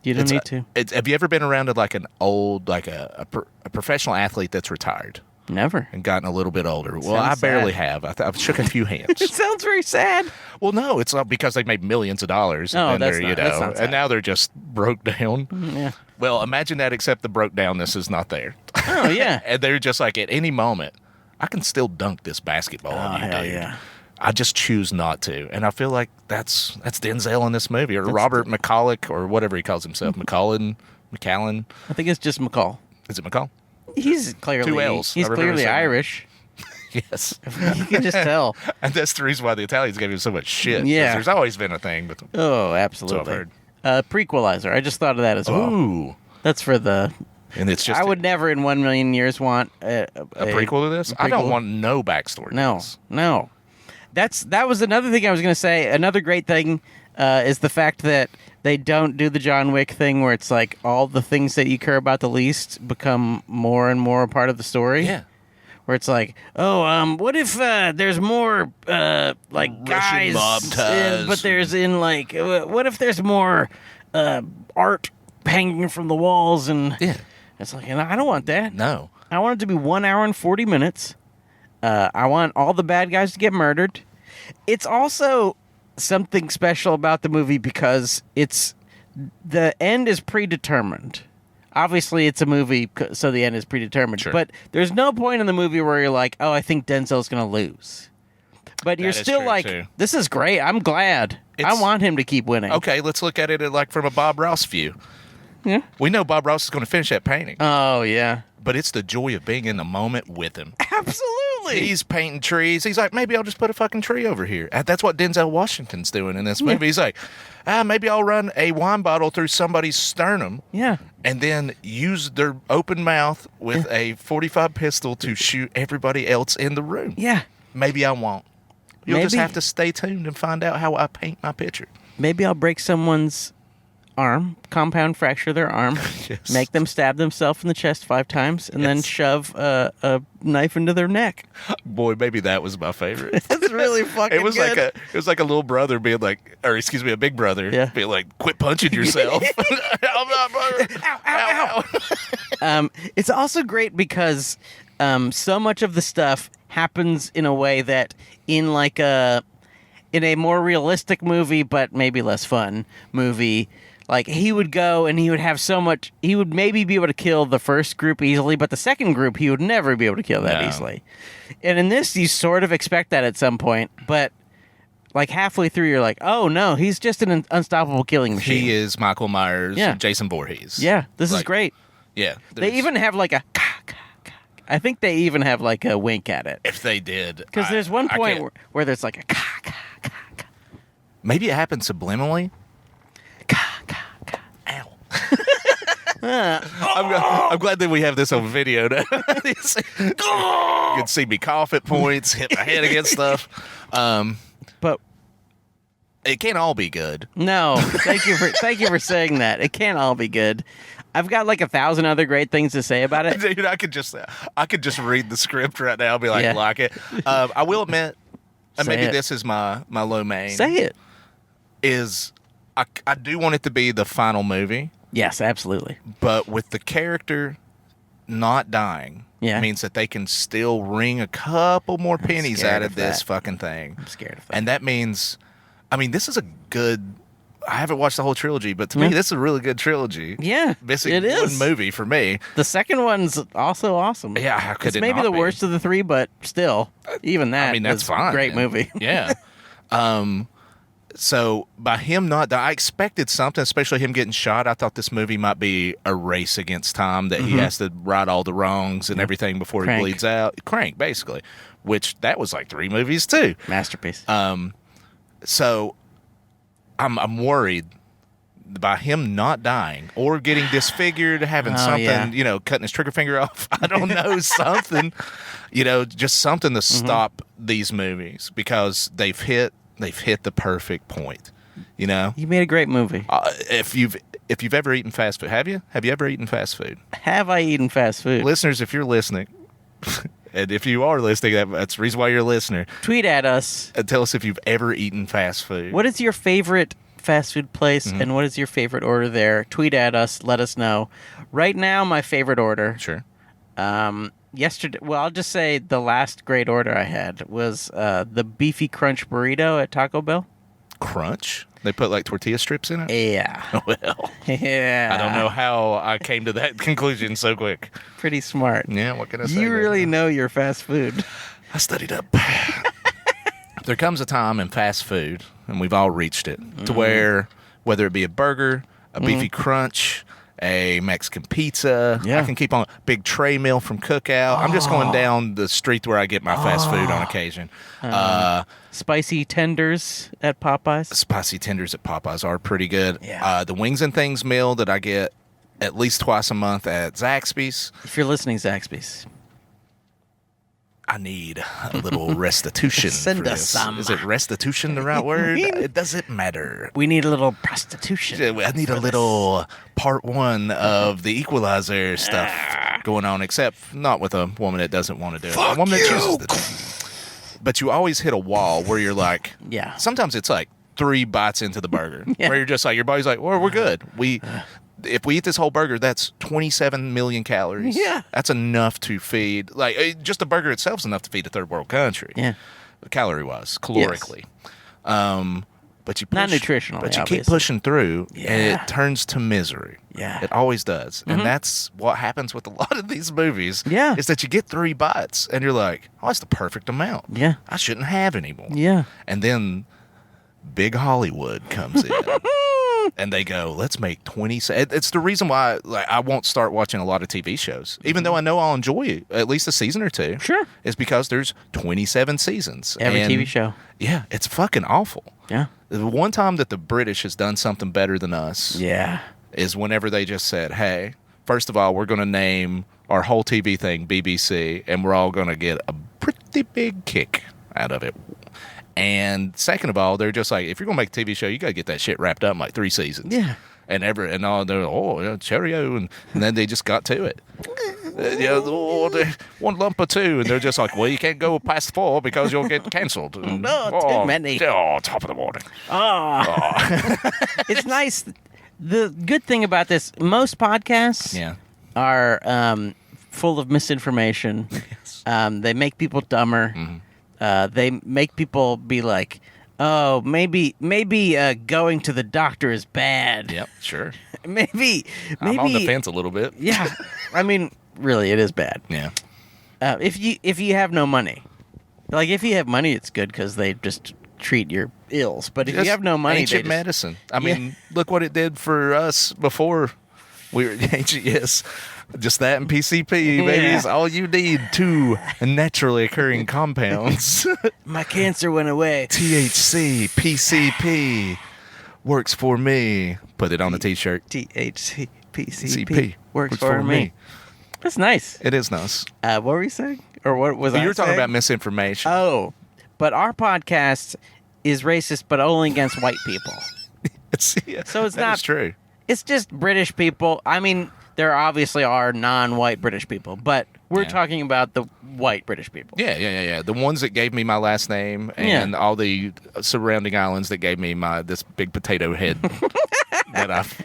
You don't need to. Have you ever been around like an old, like a professional athlete that's retired? Never. And gotten a little bit older. Well, I barely have. I've shook a few hands. It sounds very sad. Well, no, it's not because they made millions of dollars. No, and that's not sad. And now they're just broke down. Yeah. Well, imagine that, except the broke downness is not there. Oh, yeah. And they're just like, at any moment, I can still dunk this basketball on you, dude. Yeah. I just choose not to. And I feel like that's Denzel in this movie, or Robert McCulloch, or whatever he calls himself. McCallan. I think it's just McCall. Is it McCall? He's clearly 2 L's. He's clearly Irish. Yes. You can just tell. And that's the reason why the Italians gave him so much shit. Yeah. There's always been a thing. But oh, absolutely. Prequalizer. I just thought of that as well. Ooh. That's for the... And it's just... I would never in 1 million years want a prequel to this? I don't want no backstory. No. That was another thing I was going to say. Another great thing is the fact that they don't do the John Wick thing where it's like all the things that you care about the least become more and more a part of the story. Yeah. Where it's like, what if there's more like Russian guys, mob ties. But there's what if there's more art hanging from the walls and it's like, I don't want that. No. I want it to be 1 hour and 40 minutes. I want all the bad guys to get murdered. It's also something special about the movie because the end is predetermined. Obviously, it's a movie, so the end is predetermined. Sure. But there's no point in the movie where you're like, oh, I think Denzel's going to lose. But you're still like, this is great. I'm glad. I want him to keep winning. Okay, let's look at it like from a Bob Ross view. Yeah. We know Bob Ross is going to finish that painting. Oh, yeah. But it's the joy of being in the moment with him. Absolutely. He's painting trees. He's like, maybe I'll just put a fucking tree over here. That's what Denzel Washington's doing in this movie. He's like, maybe I'll run a wine bottle through somebody's sternum. Yeah. And then use their open mouth with a .45 pistol to shoot everybody else in the room. Yeah. Maybe I won't. You'll just have to stay tuned and find out how I paint my picture. Maybe I'll break someone's arm, compound fracture their arm, make them stab themselves in the chest 5 times, and then shove a knife into their neck. Boy, maybe that was my favorite. It's really fucking it was good. It was like a little brother being like, or excuse me, a big brother being like, quit punching yourself. I'm not, brother. Ow, ow. It's also great because so much of the stuff happens in a way that in a more realistic movie, but maybe less fun movie, like he would go and he would have so much, he would maybe be able to kill the first group easily, but the second group he would never be able to kill that easily. And in this, you sort of expect that at some point, but like halfway through, you're like, oh no, he's just an unstoppable killing machine. He is Michael Myers, Jason Voorhees. Yeah, this is great. Yeah. They even have like a... I think they even have like a wink at it. If they did. Because there's one point where there's like a... Maybe it happened subliminally. Ow. I'm glad that we have this on video now. You can see me cough at points, hit my head against stuff. But it can't all be good. No, thank you for saying that. It can't all be good. I've got like 1,000 other great things to say about it. Dude, I could just read the script right now and be like it. I will admit, maybe this is my low main. Say it. I do want it to be the final movie. Yes, absolutely. But with the character not dying, means that they can still wring a couple more pennies out of this fucking thing. I'm scared of that. And that means, this is a good... I haven't watched the whole trilogy, but to me, this is a really good trilogy. Yeah, missing it is. one movie for me. The second one's also awesome. Yeah, how could it's it maybe not the be? worst of the three, but still, even that. That's fine. A great movie. Yeah. So by him not dying, I expected something, especially him getting shot. I thought this movie might be a race against time, that he has to right all the wrongs and everything before he bleeds out. Crank, basically. Which that was like 3 movies too. Masterpiece. So I'm worried by him not dying or getting disfigured, having something, cutting his trigger finger off. I don't know, something, just something to stop these movies, because they've hit the perfect point. You made a great movie. If you've ever eaten fast food, have you ever eaten fast food? Have I eaten fast food? Listeners, if you're listening, and if you are listening, that's the reason why you're a listener. Tweet at us and tell us if you've ever eaten fast food. What is your favorite fast food place, and what is your favorite order there? Tweet at us. Let us know. Right now, my favorite order. Sure. Yesterday, well, I'll just say the last great order I had was the beefy crunch burrito at Taco Bell. Crunch? They put like tortilla strips in it? Yeah. Well, yeah. I don't know how I came to that conclusion so quick. Pretty smart. Yeah, what can I say? You really know your fast food. I studied up. There comes a time in fast food, and we've all reached it, to where, whether it be a burger, a beefy crunch, a Mexican pizza, I can keep on, big tray meal from Cookout. I'm just going down the street where I get my fast food on occasion. Spicy tenders at Popeyes. Spicy tenders at Popeyes are pretty good. Yeah. The Wings and Things meal that I get at least twice a month at Zaxby's. If you're listening, Zaxby's, I need a little restitution. Send for us this. some. Is it restitution the right word? It doesn't matter. We need a little prostitution. I need a little part 1 of the Equalizer stuff going on, except not with a woman that doesn't want to do it. A woman that chooses to do it. But you always hit a wall where you're like, sometimes it's like 3 bites into the burger, where you're just like, your body's like, well, we're good. If we eat this whole burger, that's 27 million calories. Yeah. That's enough to feed, just the burger itself is enough to feed a third world country. Yeah. Calorie-wise, calorically. Yes. But you push, not nutritionally, but you obviously. keep pushing through, and it turns to misery. Yeah. It always does. And that's what happens with a lot of these movies. Yeah. Is that you get 3 bites, and you're like, oh, that's the perfect amount. Yeah. I shouldn't have any more. Yeah. And then big Hollywood comes in. And they go, let's make 20. It's the reason why I won't start watching a lot of TV shows, even though I know I'll enjoy at least a season or 2. Sure. It's because there's 27 seasons. Every TV show. Yeah, it's fucking awful. Yeah. The one time that the British has done something better than us is whenever they just said, hey, first of all, we're going to name our whole TV thing BBC, and we're all going to get a pretty big kick out of it. And second of all, they're just like, if you're going to make a TV show, you got to get that shit wrapped up in like 3 seasons. Yeah. And all, they're, cheerio. And then they just got to it. One lump or 2. And they're just like, well, you can't go past 4 because you'll get cancelled. Too many. Top of the morning. It's nice. The good thing about this, most podcasts are full of misinformation. Yes. They make people dumber. Mm-hmm. They make people be like, oh, maybe going to the doctor is bad. Yep, sure. maybe I'm on the fence a little bit. Yeah. I mean, really, it is bad. Yeah. If you have no money. Like, if you have money, it's good because they just treat your ills. But if you have no money, ancient medicine. I mean, look what it did for us before we were ancient. Yes, just that and PCP, baby, is all you need. 2 naturally occurring compounds. My cancer went away. THC, PCP works for me. Put it on the T-shirt. THC, PCP works for me. That's nice. It is nice. What were you saying? Or what was I You were talking saying? about misinformation. Oh, but our podcast is racist, but only against white people. So it's not true. It's just British people. I mean, there obviously are non-white British people, but we're talking about the white British people. Yeah. The ones that gave me my last name and all the surrounding islands that gave me this big potato head that I've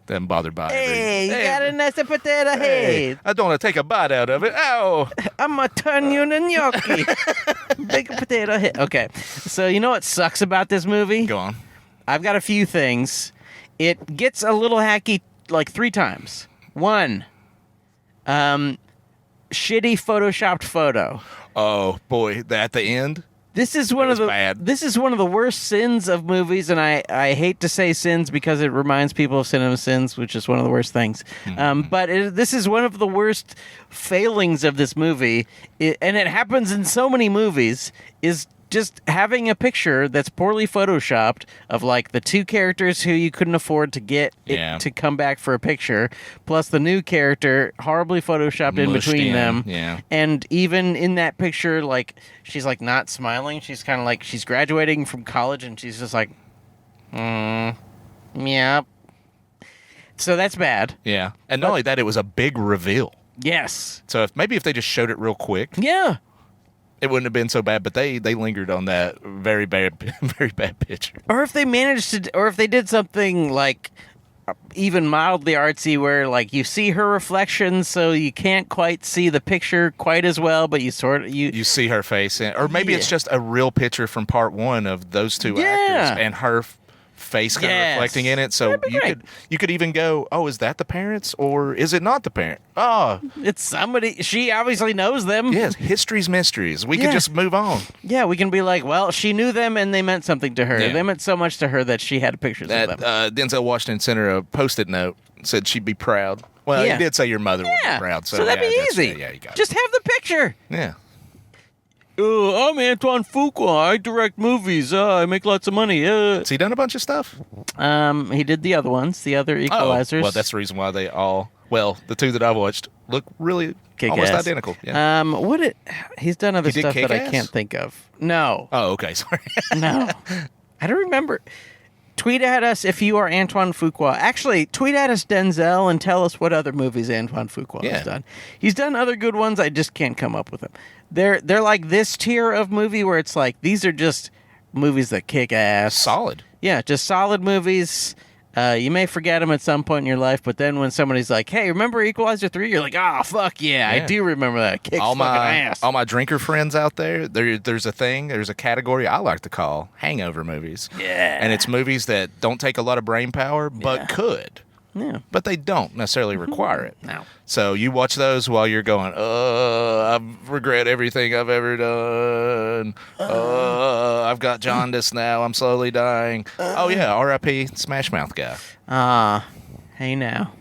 been bothered by. Hey, you got a nice potato head. I don't want to take a bite out of it. Ow! I'm going to turn you into gnocchi. Big potato head. Okay, so you know what sucks about this movie? Go on. I've got a few things. It gets a little hacky like 3 times. 1, shitty photoshopped photo. Oh boy, at the end. This is one of the worst sins of movies, and I hate to say sins because it reminds people of cinema sins, which is one of the worst things. But this is one of the worst failings of this movie, and it happens in so many movies, is just having a picture that's poorly photoshopped of like the 2 characters who you couldn't afford to get it to come back for a picture, plus the new character horribly photoshopped in between them. Yeah. And even in that picture, like she's like not smiling. She's kind of like she's graduating from college and she's just like, yeah. So that's bad. Yeah. And not only that, it was a big reveal. Yes. So maybe if they just showed it real quick. Yeah. It wouldn't have been so bad, but they lingered on that very bad picture. Or if they managed to, or if they did something like even mildly artsy, where like you see her reflection, so you can't quite see the picture quite as well, but you sort of you see her face, or maybe it's just a real picture from part 1 of those 2 actors and her face kind of reflecting in it, so you could even go, oh, is that the parents or is it not the parent? Oh, it's somebody. She obviously knows them. Yes, history's mysteries. We could just move on. Yeah, we can be like, well, she knew them and they meant something to her. They meant so much to her that she had pictures of them. Denzel Washington sent her a Post-it note, said she'd be proud. Well, he did say your mother would be proud, so that'd be easy. Yeah, you got just have the picture. Yeah. I'm Antoine Fuqua. I direct movies. I make lots of money. Has he done a bunch of stuff? He did the other ones, the other Equalizers. Well, that's the reason why they all... Well, the 2 that I've watched look really almost identical. Yeah. He's done other stuff that I can't think of. No. Oh, okay. Sorry. No. I don't remember. Tweet at us if you are Antoine Fuqua. Actually, tweet at us, Denzel, and tell us what other movies Antoine Fuqua has done. He's done other good ones. I just can't come up with them. They're like this tier of movie where it's like these are just movies that kick ass. Solid. Yeah, just solid movies. You may forget them at some point in your life, but then when somebody's like, hey, remember Equalizer 3? You're like, oh, fuck yeah, I do remember that. It kicks fucking ass. All my drinker friends out there's a category I like to call hangover movies. Yeah. And it's movies that don't take a lot of brain power, but could. Yeah. But they don't necessarily require it. No. So you watch those while you're going, I regret everything I've ever done. I've got jaundice now. I'm slowly dying. Oh, yeah, R.I.P. Smash Mouth guy. Hey now.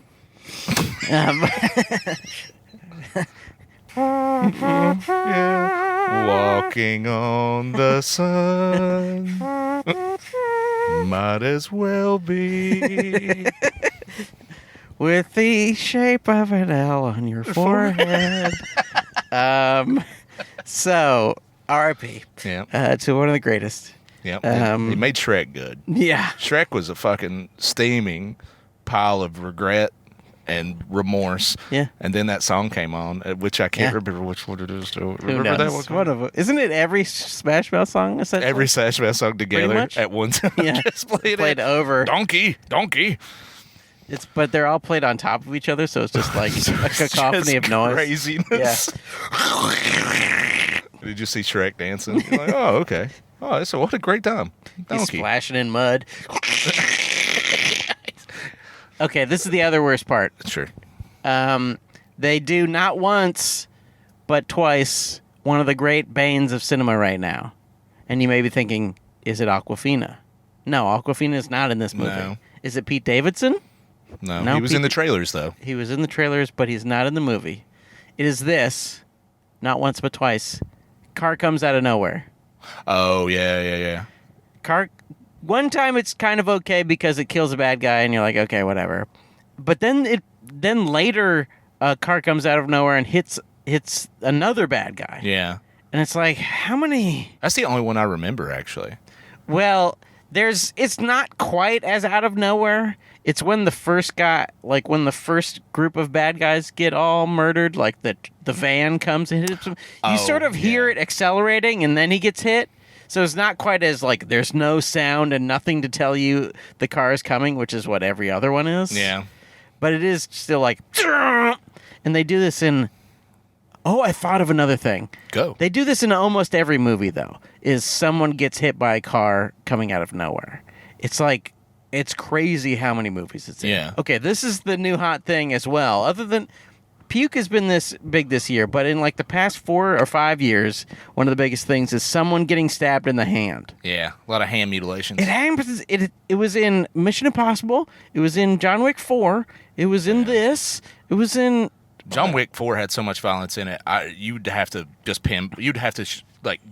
Walking on the sun. Might as well be. With the shape of an L on your forehead. So, R.I.P. Yeah. To one of the greatest. Yeah. He made Shrek good. Yeah. Shrek was a fucking steaming pile of regret and remorse. Yeah. And then that song came on, which I can't remember which one it is. Remember that one? One of them. Isn't it every Smash Mouth song? Every Smash Mouth song together at one time. Yeah. Just played over. Donkey. But they're all played on top of each other, so it's just like a cacophony of noise. Craziness. Yeah. Did you see Shrek dancing? You're like, oh, okay. Oh, so what a great time. He's splashing in mud. Okay, this is the other worst part. Sure. They do not once, but twice, one of the great banes of cinema right now. And you may be thinking, Is it Awkwafina? No, Awkwafina is not in this movie. No. Is it Pete Davidson? No, he was in the trailers, though. He was in the trailers, but he's not in the movie. It is this, not once but twice. Car comes out of nowhere. Oh, yeah. Car. One time it's kind of okay because it kills a bad guy, and you're like, okay, whatever. But then later, a car comes out of nowhere and hits another bad guy. Yeah. And it's like, how many? That's the only one I remember, actually. Well, it's not quite as out of nowhere. It's when the first group of bad guys get all murdered, like the van comes and hits him. You sort of hear it accelerating, and then he gets hit. So it's not quite as, like, there's no sound and nothing to tell you the car is coming, which is what every other one is. Yeah. But it is still like, and they do this in, I thought of another thing. Go. They do this in almost every movie, though, is someone gets hit by a car coming out of nowhere. It's like, it's crazy how many movies it's in. Yeah. Okay, this is the new hot thing as well. Other than, puke has been this big this year, but in like the past 4 or 5 years, one of the biggest things is someone getting stabbed in the hand. Yeah, a lot of hand mutilations. It happens. It was in Mission Impossible. It was in John Wick 4. It was in this. It was in... John Wick 4 had so much violence in it. You'd have to just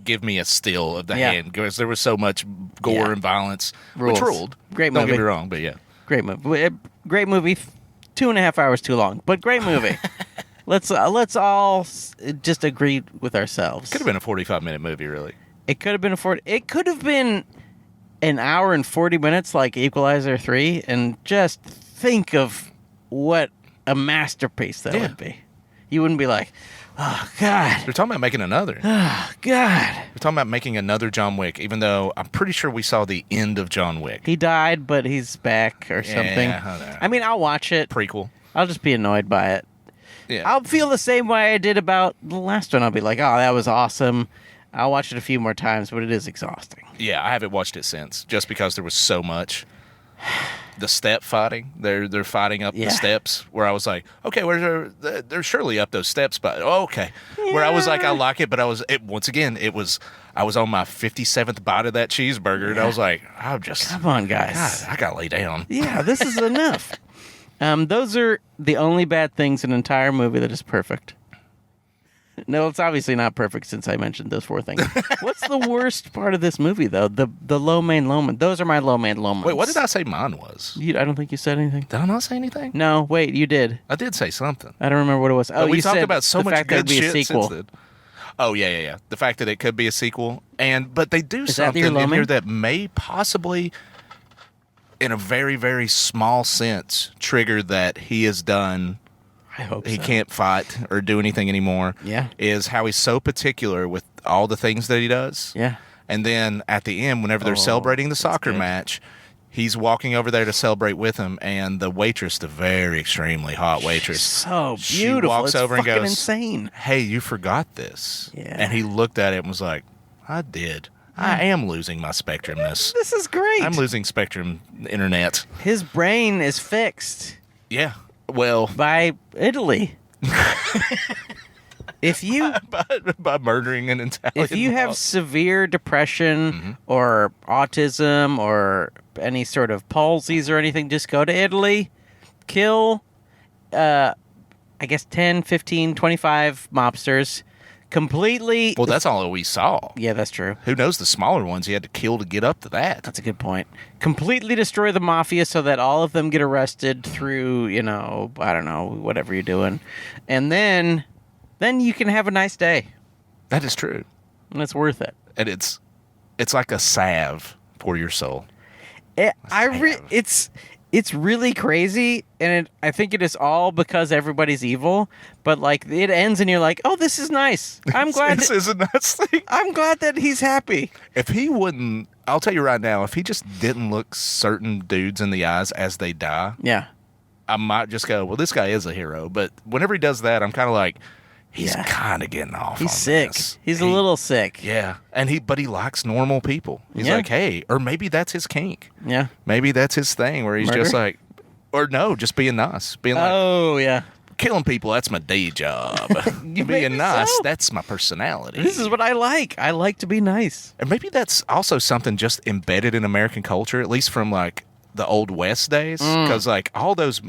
give me a still of the hand because there was so much gore and violence. Rules. Which ruled. Great movie. Don't get me wrong, but yeah. Great movie. Great movie. 2.5 hours too long, but great movie. Let's all just agree with ourselves. Could have been a 45-minute movie, really. It could have been It could have been an hour and 40 minutes, like Equalizer 3, and just think of what a masterpiece that would be. You wouldn't be like, oh, God. They're talking about making another. Oh, God. They're talking about making another John Wick, even though I'm pretty sure we saw the end of John Wick. He died, but he's back or something. I mean, I'll watch it. Prequel. I'll just be annoyed by it. Yeah. I'll feel the same way I did about the last one. I'll be like, oh, that was awesome. I'll watch it a few more times, but it is exhausting. Yeah, I haven't watched it since, just because there was so much. The step fighting, they're fighting up the steps, where I was like, okay, they're surely up those steps, but okay. Yeah. Where I was like, I like it, but I was on my 57th bite of that cheeseburger, and I was like, come on, guys. God, I gotta lay down. Yeah, this is enough. Those are the only bad things in an entire movie that is perfect. No, it's obviously not perfect since I mentioned those 4 things. What's the worst part of this movie, though? The low main. Those are my low main. Wait, what did I say mine was? I don't think you said anything. Did I not say anything? No, wait, you did. I did say something. I don't remember what it was. Oh, we talked about so much good shit since then. Oh, yeah. The fact that it could be a sequel. But they do something in here that may possibly, in a very, very small sense, trigger that he has done... I hope he can't fight or do anything anymore. Yeah. Is how he's so particular with all the things that he does. Yeah. And then at the end, whenever they're celebrating the soccer match, he's walking over there to celebrate with him, and the waitress, the very extremely hot waitress, so beautiful. She walks over and goes, insane. Hey, you forgot this. Yeah. And he looked at it and was like, I did. I am losing my spectrumness. This is great. I'm losing spectrum internet. His brain is fixed. Yeah. Well, by Italy. If you by murdering an Italian, if you have severe depression or autism or any sort of palsies or anything, just go to Italy, kill, I guess 10, 15, 25 mobsters. Completely. Well, that's all we saw. Yeah, that's true. Who knows the smaller ones he had to kill to get up to that? That's a good point. Completely destroy the mafia so that all of them get arrested through, I don't know, whatever you're doing. And then you can have a nice day. That is true. And it's worth it. And it's like a salve for your soul. It's really crazy, and I think it is all because everybody's evil. But it ends, and you're like, "Oh, this is nice. I'm glad this is a nice thing. I'm glad that he's happy." If he wouldn't, I'll tell you right now, if he just didn't look certain dudes in the eyes as they die, I might just go, "Well, this guy is a hero." But whenever he does that, I'm kind of like, he's kind of getting off. He's on sick. This. He's a little sick. Yeah, but he likes normal people. He's like, hey, or maybe that's his kink. Yeah, maybe that's his thing where he's just like, or no, just being nice, being like, oh yeah, killing people, that's my day job. Being nice, that's my personality. This is what I like. I like to be nice. And maybe that's also something just embedded in American culture, at least from like the old West days. Because like all those,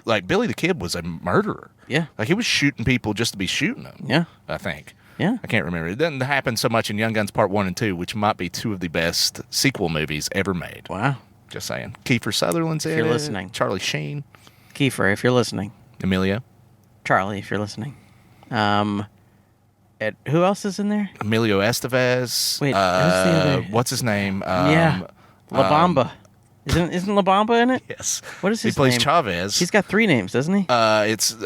like Billy the Kid was a murderer. Yeah. Like he was shooting people just to be shooting them. Yeah. I think. Yeah. I can't remember. It doesn't happen so much in Young Guns Part 1 and 2, which might be two of the best sequel movies ever made. Wow. Just saying. Kiefer Sutherland's in it. If you're listening. Charlie Sheen. Kiefer, if you're listening. Emilio. Charlie, if you're listening. Who else is in there? Emilio Estevez. Wait, who's the other? What's his name? La Bamba. Isn't La Bamba in it? Yes. What is his name? He plays name? Chavez. He's got 3 names, doesn't he? It's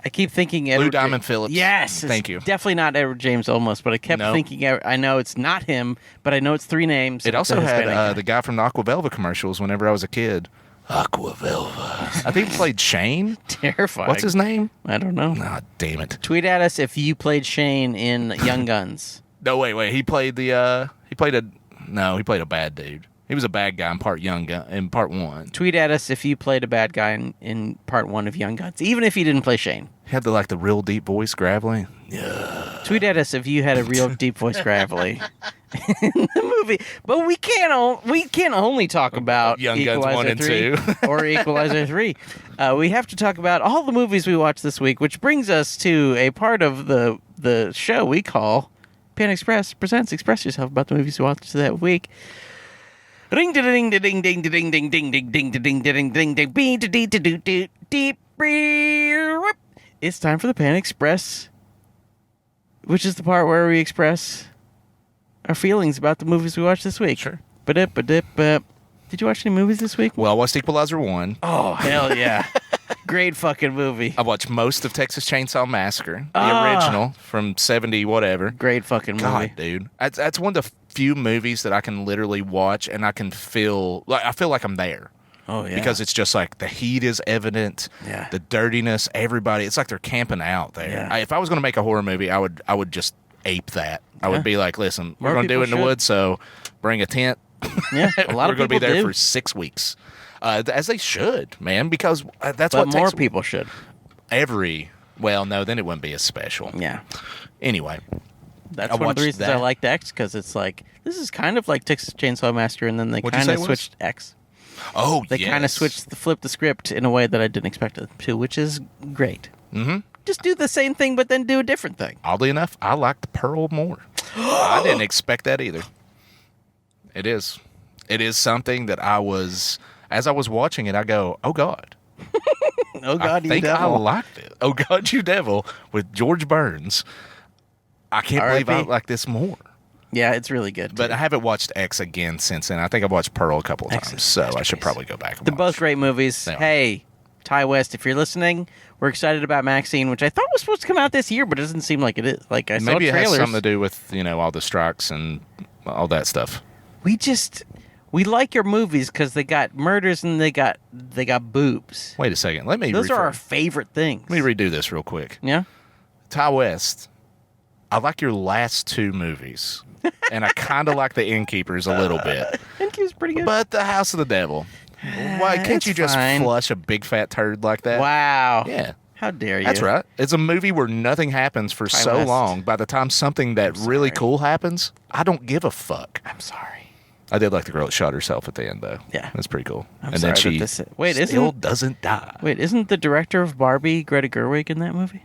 I keep thinking Edward Lou Diamond Phillips. Yes. Thank you. Definitely not Edward James Olmos, but I kept thinking, I know it's not him, but I know it's 3 names. It also had the guy from the Aquavelva commercials whenever I was a kid. Aquavelva. I think he played Shane. Terrifying. What's his name? I don't know. Ah, damn it. Tweet at us if you played Shane in Young Guns. No, wait. He played a bad dude. He was a bad guy in part 1. Tweet at us if you played a bad guy in part 1 of Young Guns, even if you didn't play Shane. He had the real deep voice, gravelly. Yeah. Tweet at us if you had a real deep voice, gravelly in the movie. But we can't only talk about Young Guns 1 and 2 or Equalizer 3. We have to talk about all the movies we watched this week, which brings us to a part of the show we call Pan Express presents Express Yourself about the movies you watched that week. Ring ding ding ding ding ding ding ding ding ding ding ding ding ding beep deep deep. It's time for the Pan Express, which is the part where we express our feelings about the movies we watched this week. Sure. Did you watch any movies this week? Well, I watched Equalizer 1. Oh, hell yeah. Great fucking movie. I watched most of Texas Chainsaw Massacre, the original from 70 whatever. Great fucking movie. God, dude. That's one of the few movies that I can literally watch and I can feel like I'm there. Oh, yeah. Because it's just like the heat is evident, the dirtiness, everybody. It's like they're camping out there. Yeah. If I was going to make a horror movie, I would just ape that. I would be like, listen, we're More going to do it in the people woods, so bring a tent. Yeah, a lot of we're going to be people there do. for 6 weeks. As they should, man, because that's but what more takes people should. Well, no, then it wouldn't be as special. Yeah. Anyway. That's one of the reasons I liked X, because it's like, this is kind of like Texas Chainsaw Massacre, and then they kind of switched X. Oh, They kind of flipped the script in a way that I didn't expect it to, which is great. Mm-hmm. Just do the same thing, but then do a different thing. Oddly enough, I liked Pearl more. I didn't expect that either. It is something that as I was watching it, I go, oh, God. Oh, God, you devil. I liked it. Oh, God, you devil, with George Burns. I can't believe I like this more. Yeah, it's really good. But I haven't watched X again since then. I think I've watched Pearl a couple of times, so I should probably go back and They're watch. both great movies. Hey, Ty West, if you're listening, we're excited about Maxine, which I thought was supposed to come out this year, but it doesn't seem like it is. Like, I saw trailers. Maybe it has something to do with, all the strikes and all that stuff. We like your movies because they got murders and they got boobs. Wait a second. Those are our favorite things. Let me redo this real quick. Yeah? Ty West, I like your last 2 movies. And I kind of like The Innkeepers a little bit. Innkeepers pretty good. But The House of the Devil. Why can't you just flush a big fat turd like that? Wow. Yeah. How dare you? That's right. It's a movie where nothing happens for so long. By the time something that really cool happens, I don't give a fuck. I'm sorry. I did like the girl that shot herself at the end, though. Yeah. That's pretty cool. Then she doesn't die. Wait, isn't the director of Barbie Greta Gerwig in that movie?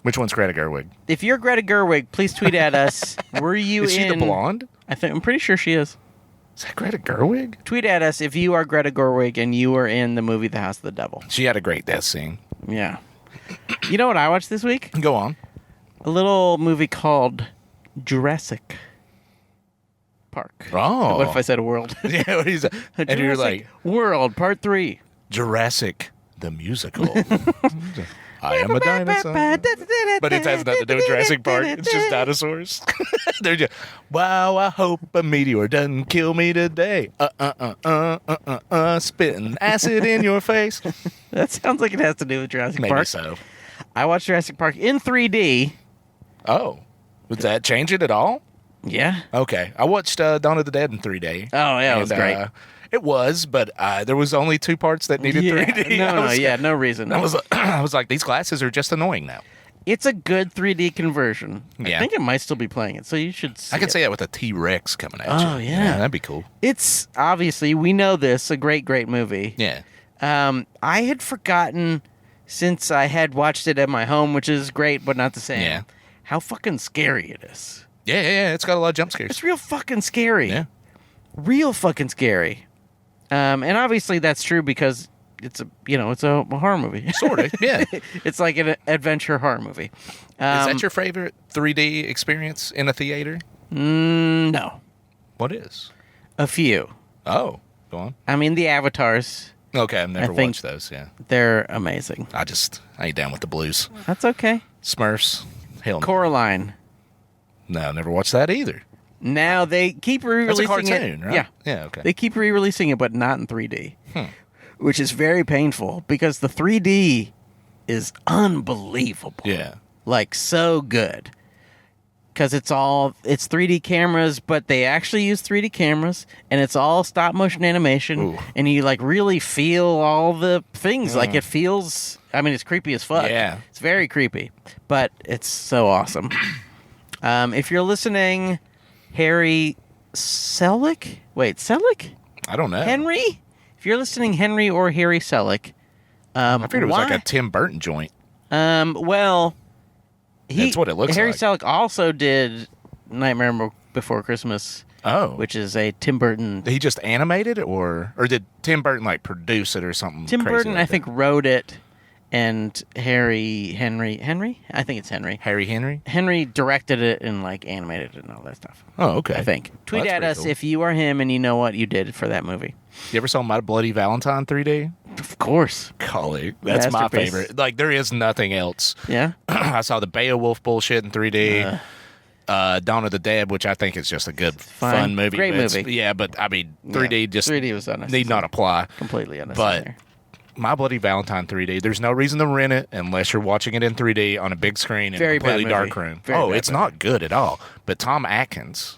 Which one's Greta Gerwig? If you're Greta Gerwig, please tweet at us. Were you Is she the blonde? I'm pretty sure she is. Is that Greta Gerwig? Tweet at us if you are Greta Gerwig and you were in the movie The House of the Devil. She had a great death scene. Yeah. You know what I watched this week? Go on. A little movie called Jurassic Park. Oh. What if I said a world? Yeah, what is that? And you're like, World, Part 3. Jurassic, the musical. I am a dinosaur. But it has nothing to do with Jurassic Park. It's just dinosaurs. They're just, wow, I hope a meteor doesn't kill me today. Spitting acid in your face. That sounds like it has to do with Jurassic Park. Maybe so. I watched Jurassic Park in 3D. Oh. Does that change it at all? Yeah. Okay. I watched Dawn of the Dead in 3D. Oh, yeah, it was great. It was, but there was only 2 parts that needed 3D. No reason. I was like, these glasses are just annoying now. It's a good 3D conversion. Yeah. I think it might still be playing it, so you should see I could say that with a T-Rex coming at you. Oh, yeah. That'd be cool. It's, obviously, we know this, a great, great movie. Yeah. I had forgotten, since I had watched it at my home, which is great, but not the same, how fucking scary it is. Yeah. It's got a lot of jump scares. It's real fucking scary. Yeah. Real fucking scary. And obviously that's true because it's a horror movie. Sort of, yeah. It's like an adventure horror movie. Is that your favorite 3D experience in a theater? No. What is? A few. Oh, go on. I mean, the Avatars. Okay, I've never watched those, yeah. They're amazing. I ain't down with the blues. That's okay. Smurfs, hell no. Coraline. No, never watched that either. Now they keep re-releasing That's a cartoon, it. right? Yeah. Yeah, okay. They keep re-releasing it, but not in 3D. Which is very painful because the 3D is unbelievable. Yeah. Like, so good. Because it's 3D cameras, but they actually use 3D cameras, and it's all stop motion animation. Ooh. And you like really feel all the things. Like, it feels, I mean, it's creepy as fuck. Yeah. It's very creepy, but it's so awesome. If you're listening, Harry Selick? Wait, Selick? I don't know. Henry? If you're listening, Henry or Harry Selick. I figured it was like a Tim Burton joint. Well, that's what it looks Harry like. Selick also did Nightmare Before Christmas. Oh. Which is a Tim Burton. Did he just animate it, or did Tim Burton like produce it or something? Tim crazy Burton, like I think, wrote it, and Henry? I think it's Henry. Harry Henry? Henry directed it and like animated it and all that stuff. Oh, okay. I think. Tweet Well, at us cool. if you are him and you know what you did for that movie. You ever saw My Bloody Valentine 3D? Of course. Golly, that's my Masterpiece. favorite. Like, there is nothing else. Yeah? I saw the Beowulf bullshit in 3D. Dawn of the Dead, which I think is just a good, fun movie. Great movie. Yeah, but I mean, 3D just 3D was unnecessary. need not apply. Completely unnecessary. But My Bloody Valentine 3D, there's no reason to rent it unless you're watching it in 3D on a big screen in Very a completely bad dark movie. room. Very bad It's movie. not good at all. But Tom Atkins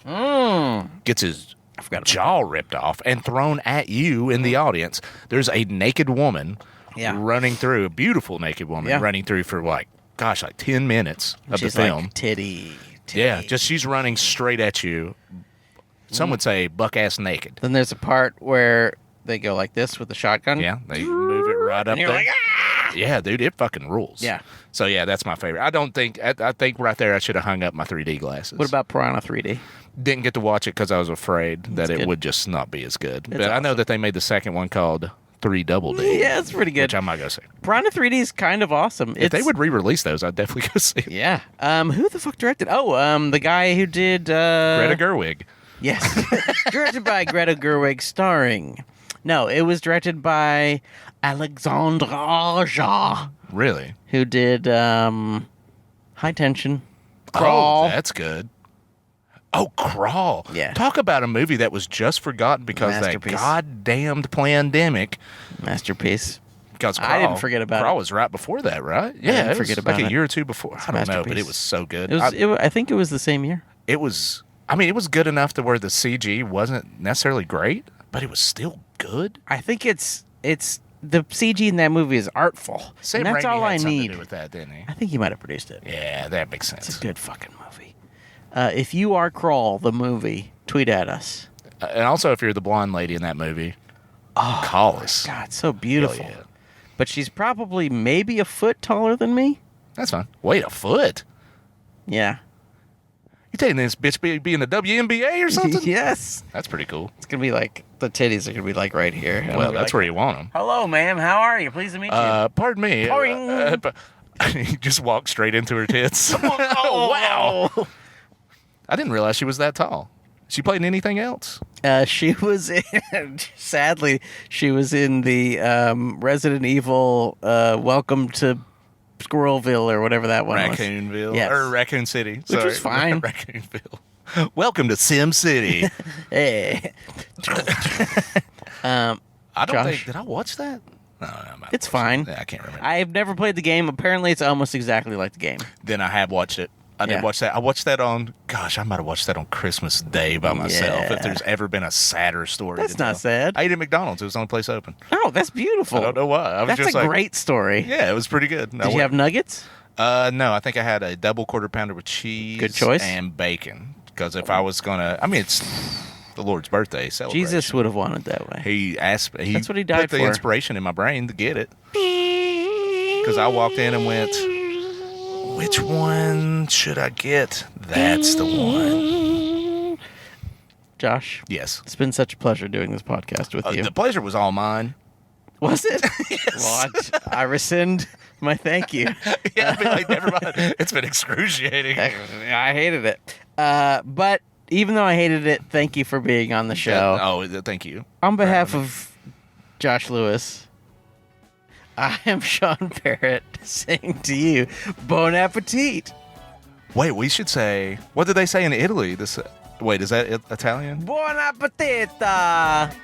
gets his jaw ripped off and thrown at you in the audience. There's a naked woman running through, a beautiful naked woman running through for like 10 minutes of She's the film. Like, titty. Yeah, just she's running straight at you. Some would say buck-ass naked. Then there's a part where they go like this with the shotgun. Yeah, they move it right up and you're there. like, ah! Yeah, dude, it fucking rules. Yeah. So, yeah, that's my favorite. I think right there I should have hung up my 3D glasses. What about Piranha 3D? Didn't get to watch it because I was afraid that it good. would just not be as good. It's But I know that they made the second one called 3 Double D. Yeah, it's pretty good. Which I might go see. Piranha 3D is kind of awesome. If they would re-release those, I'd definitely go see it. Yeah. Who the fuck directed? Oh, the guy who did... Greta Gerwig. Yes. Directed by Greta Gerwig, starring... No, it was directed by Alexandre Aja. Really? Who did High Tension, Crawl. Oh, that's good. Oh, Crawl. Yeah. Talk about a movie that was just forgotten because of that Masterpiece. goddamned pandemic. Masterpiece. Because I didn't forget about Crawl it. was right before that, right? I didn't forget about like it. a year or two before. I don't know, but masterpiece. it was so good. I think it was the same year. It was good enough to where the CG wasn't necessarily great, but it was still good. I think it's the CG in that movie is artful. Sam and that's Raimi all I had something need. to do with that, didn't he? I think he might have produced it. Yeah, that makes sense. It's a good fucking movie. If you are Crawl, the movie, tweet at us. And also, if you're the blonde lady in that movie, call us. God, so beautiful. Hell yeah. But she's probably maybe a foot taller than me. That's fine. Wait, a foot? Yeah. You taking this bitch be in the WNBA or something? Yes. That's pretty cool. It's going to be like, the titties are going to be like right here. And Well, I'll be that's like, where you want them. Hello, ma'am. How are you? Pleased to meet you. Pardon me. Boing. He just walked straight into her tits. Oh, wow. I didn't realize she was that tall. She played in anything else? She was in, sadly, she was in the Resident Evil Welcome to Squirrelville or whatever that one was. Raccoonville. Yes. Or Raccoon City. Which Sorry. was fine. Raccoonville. Welcome to Sim City. Hey. I don't Josh? think... Did I watch that? No, I might have It's watched fine. it. I can't remember. I've never played the game. Apparently, it's almost exactly like the game. Then I have watched it. I didn't watch that. I watched that on, gosh, I might have watched that on Christmas Day by myself. If there's ever been a sadder story. That's not sad. I ate at McDonald's. It was the only place open. Oh, that's beautiful. I don't know why. I was that's a great story. Yeah, it was pretty good. Did you have nuggets? No, I think I had a double quarter pounder with cheese. Good choice. And bacon. Because if I was going to, I mean, it's the Lord's birthday celebration. Jesus would have wanted that way. He asked, that's what he died put the inspiration in my brain to get it. Because I walked in and went, which one should I get? That's the one. Josh? Yes. It's been such a pleasure doing this podcast with you. The pleasure was all mine. Was it? Yes. Well, I rescind my thank you. Yeah, I'd be like, never mind. It's been excruciating. I hated it. But even though I hated it, thank you for being on the show. Thank you. On behalf of Josh Lewis, I am Sean Parrott saying to you, Bon Appetit. Wait, we should say, what did they say in Italy? Wait, is that Italian? Buon appetita.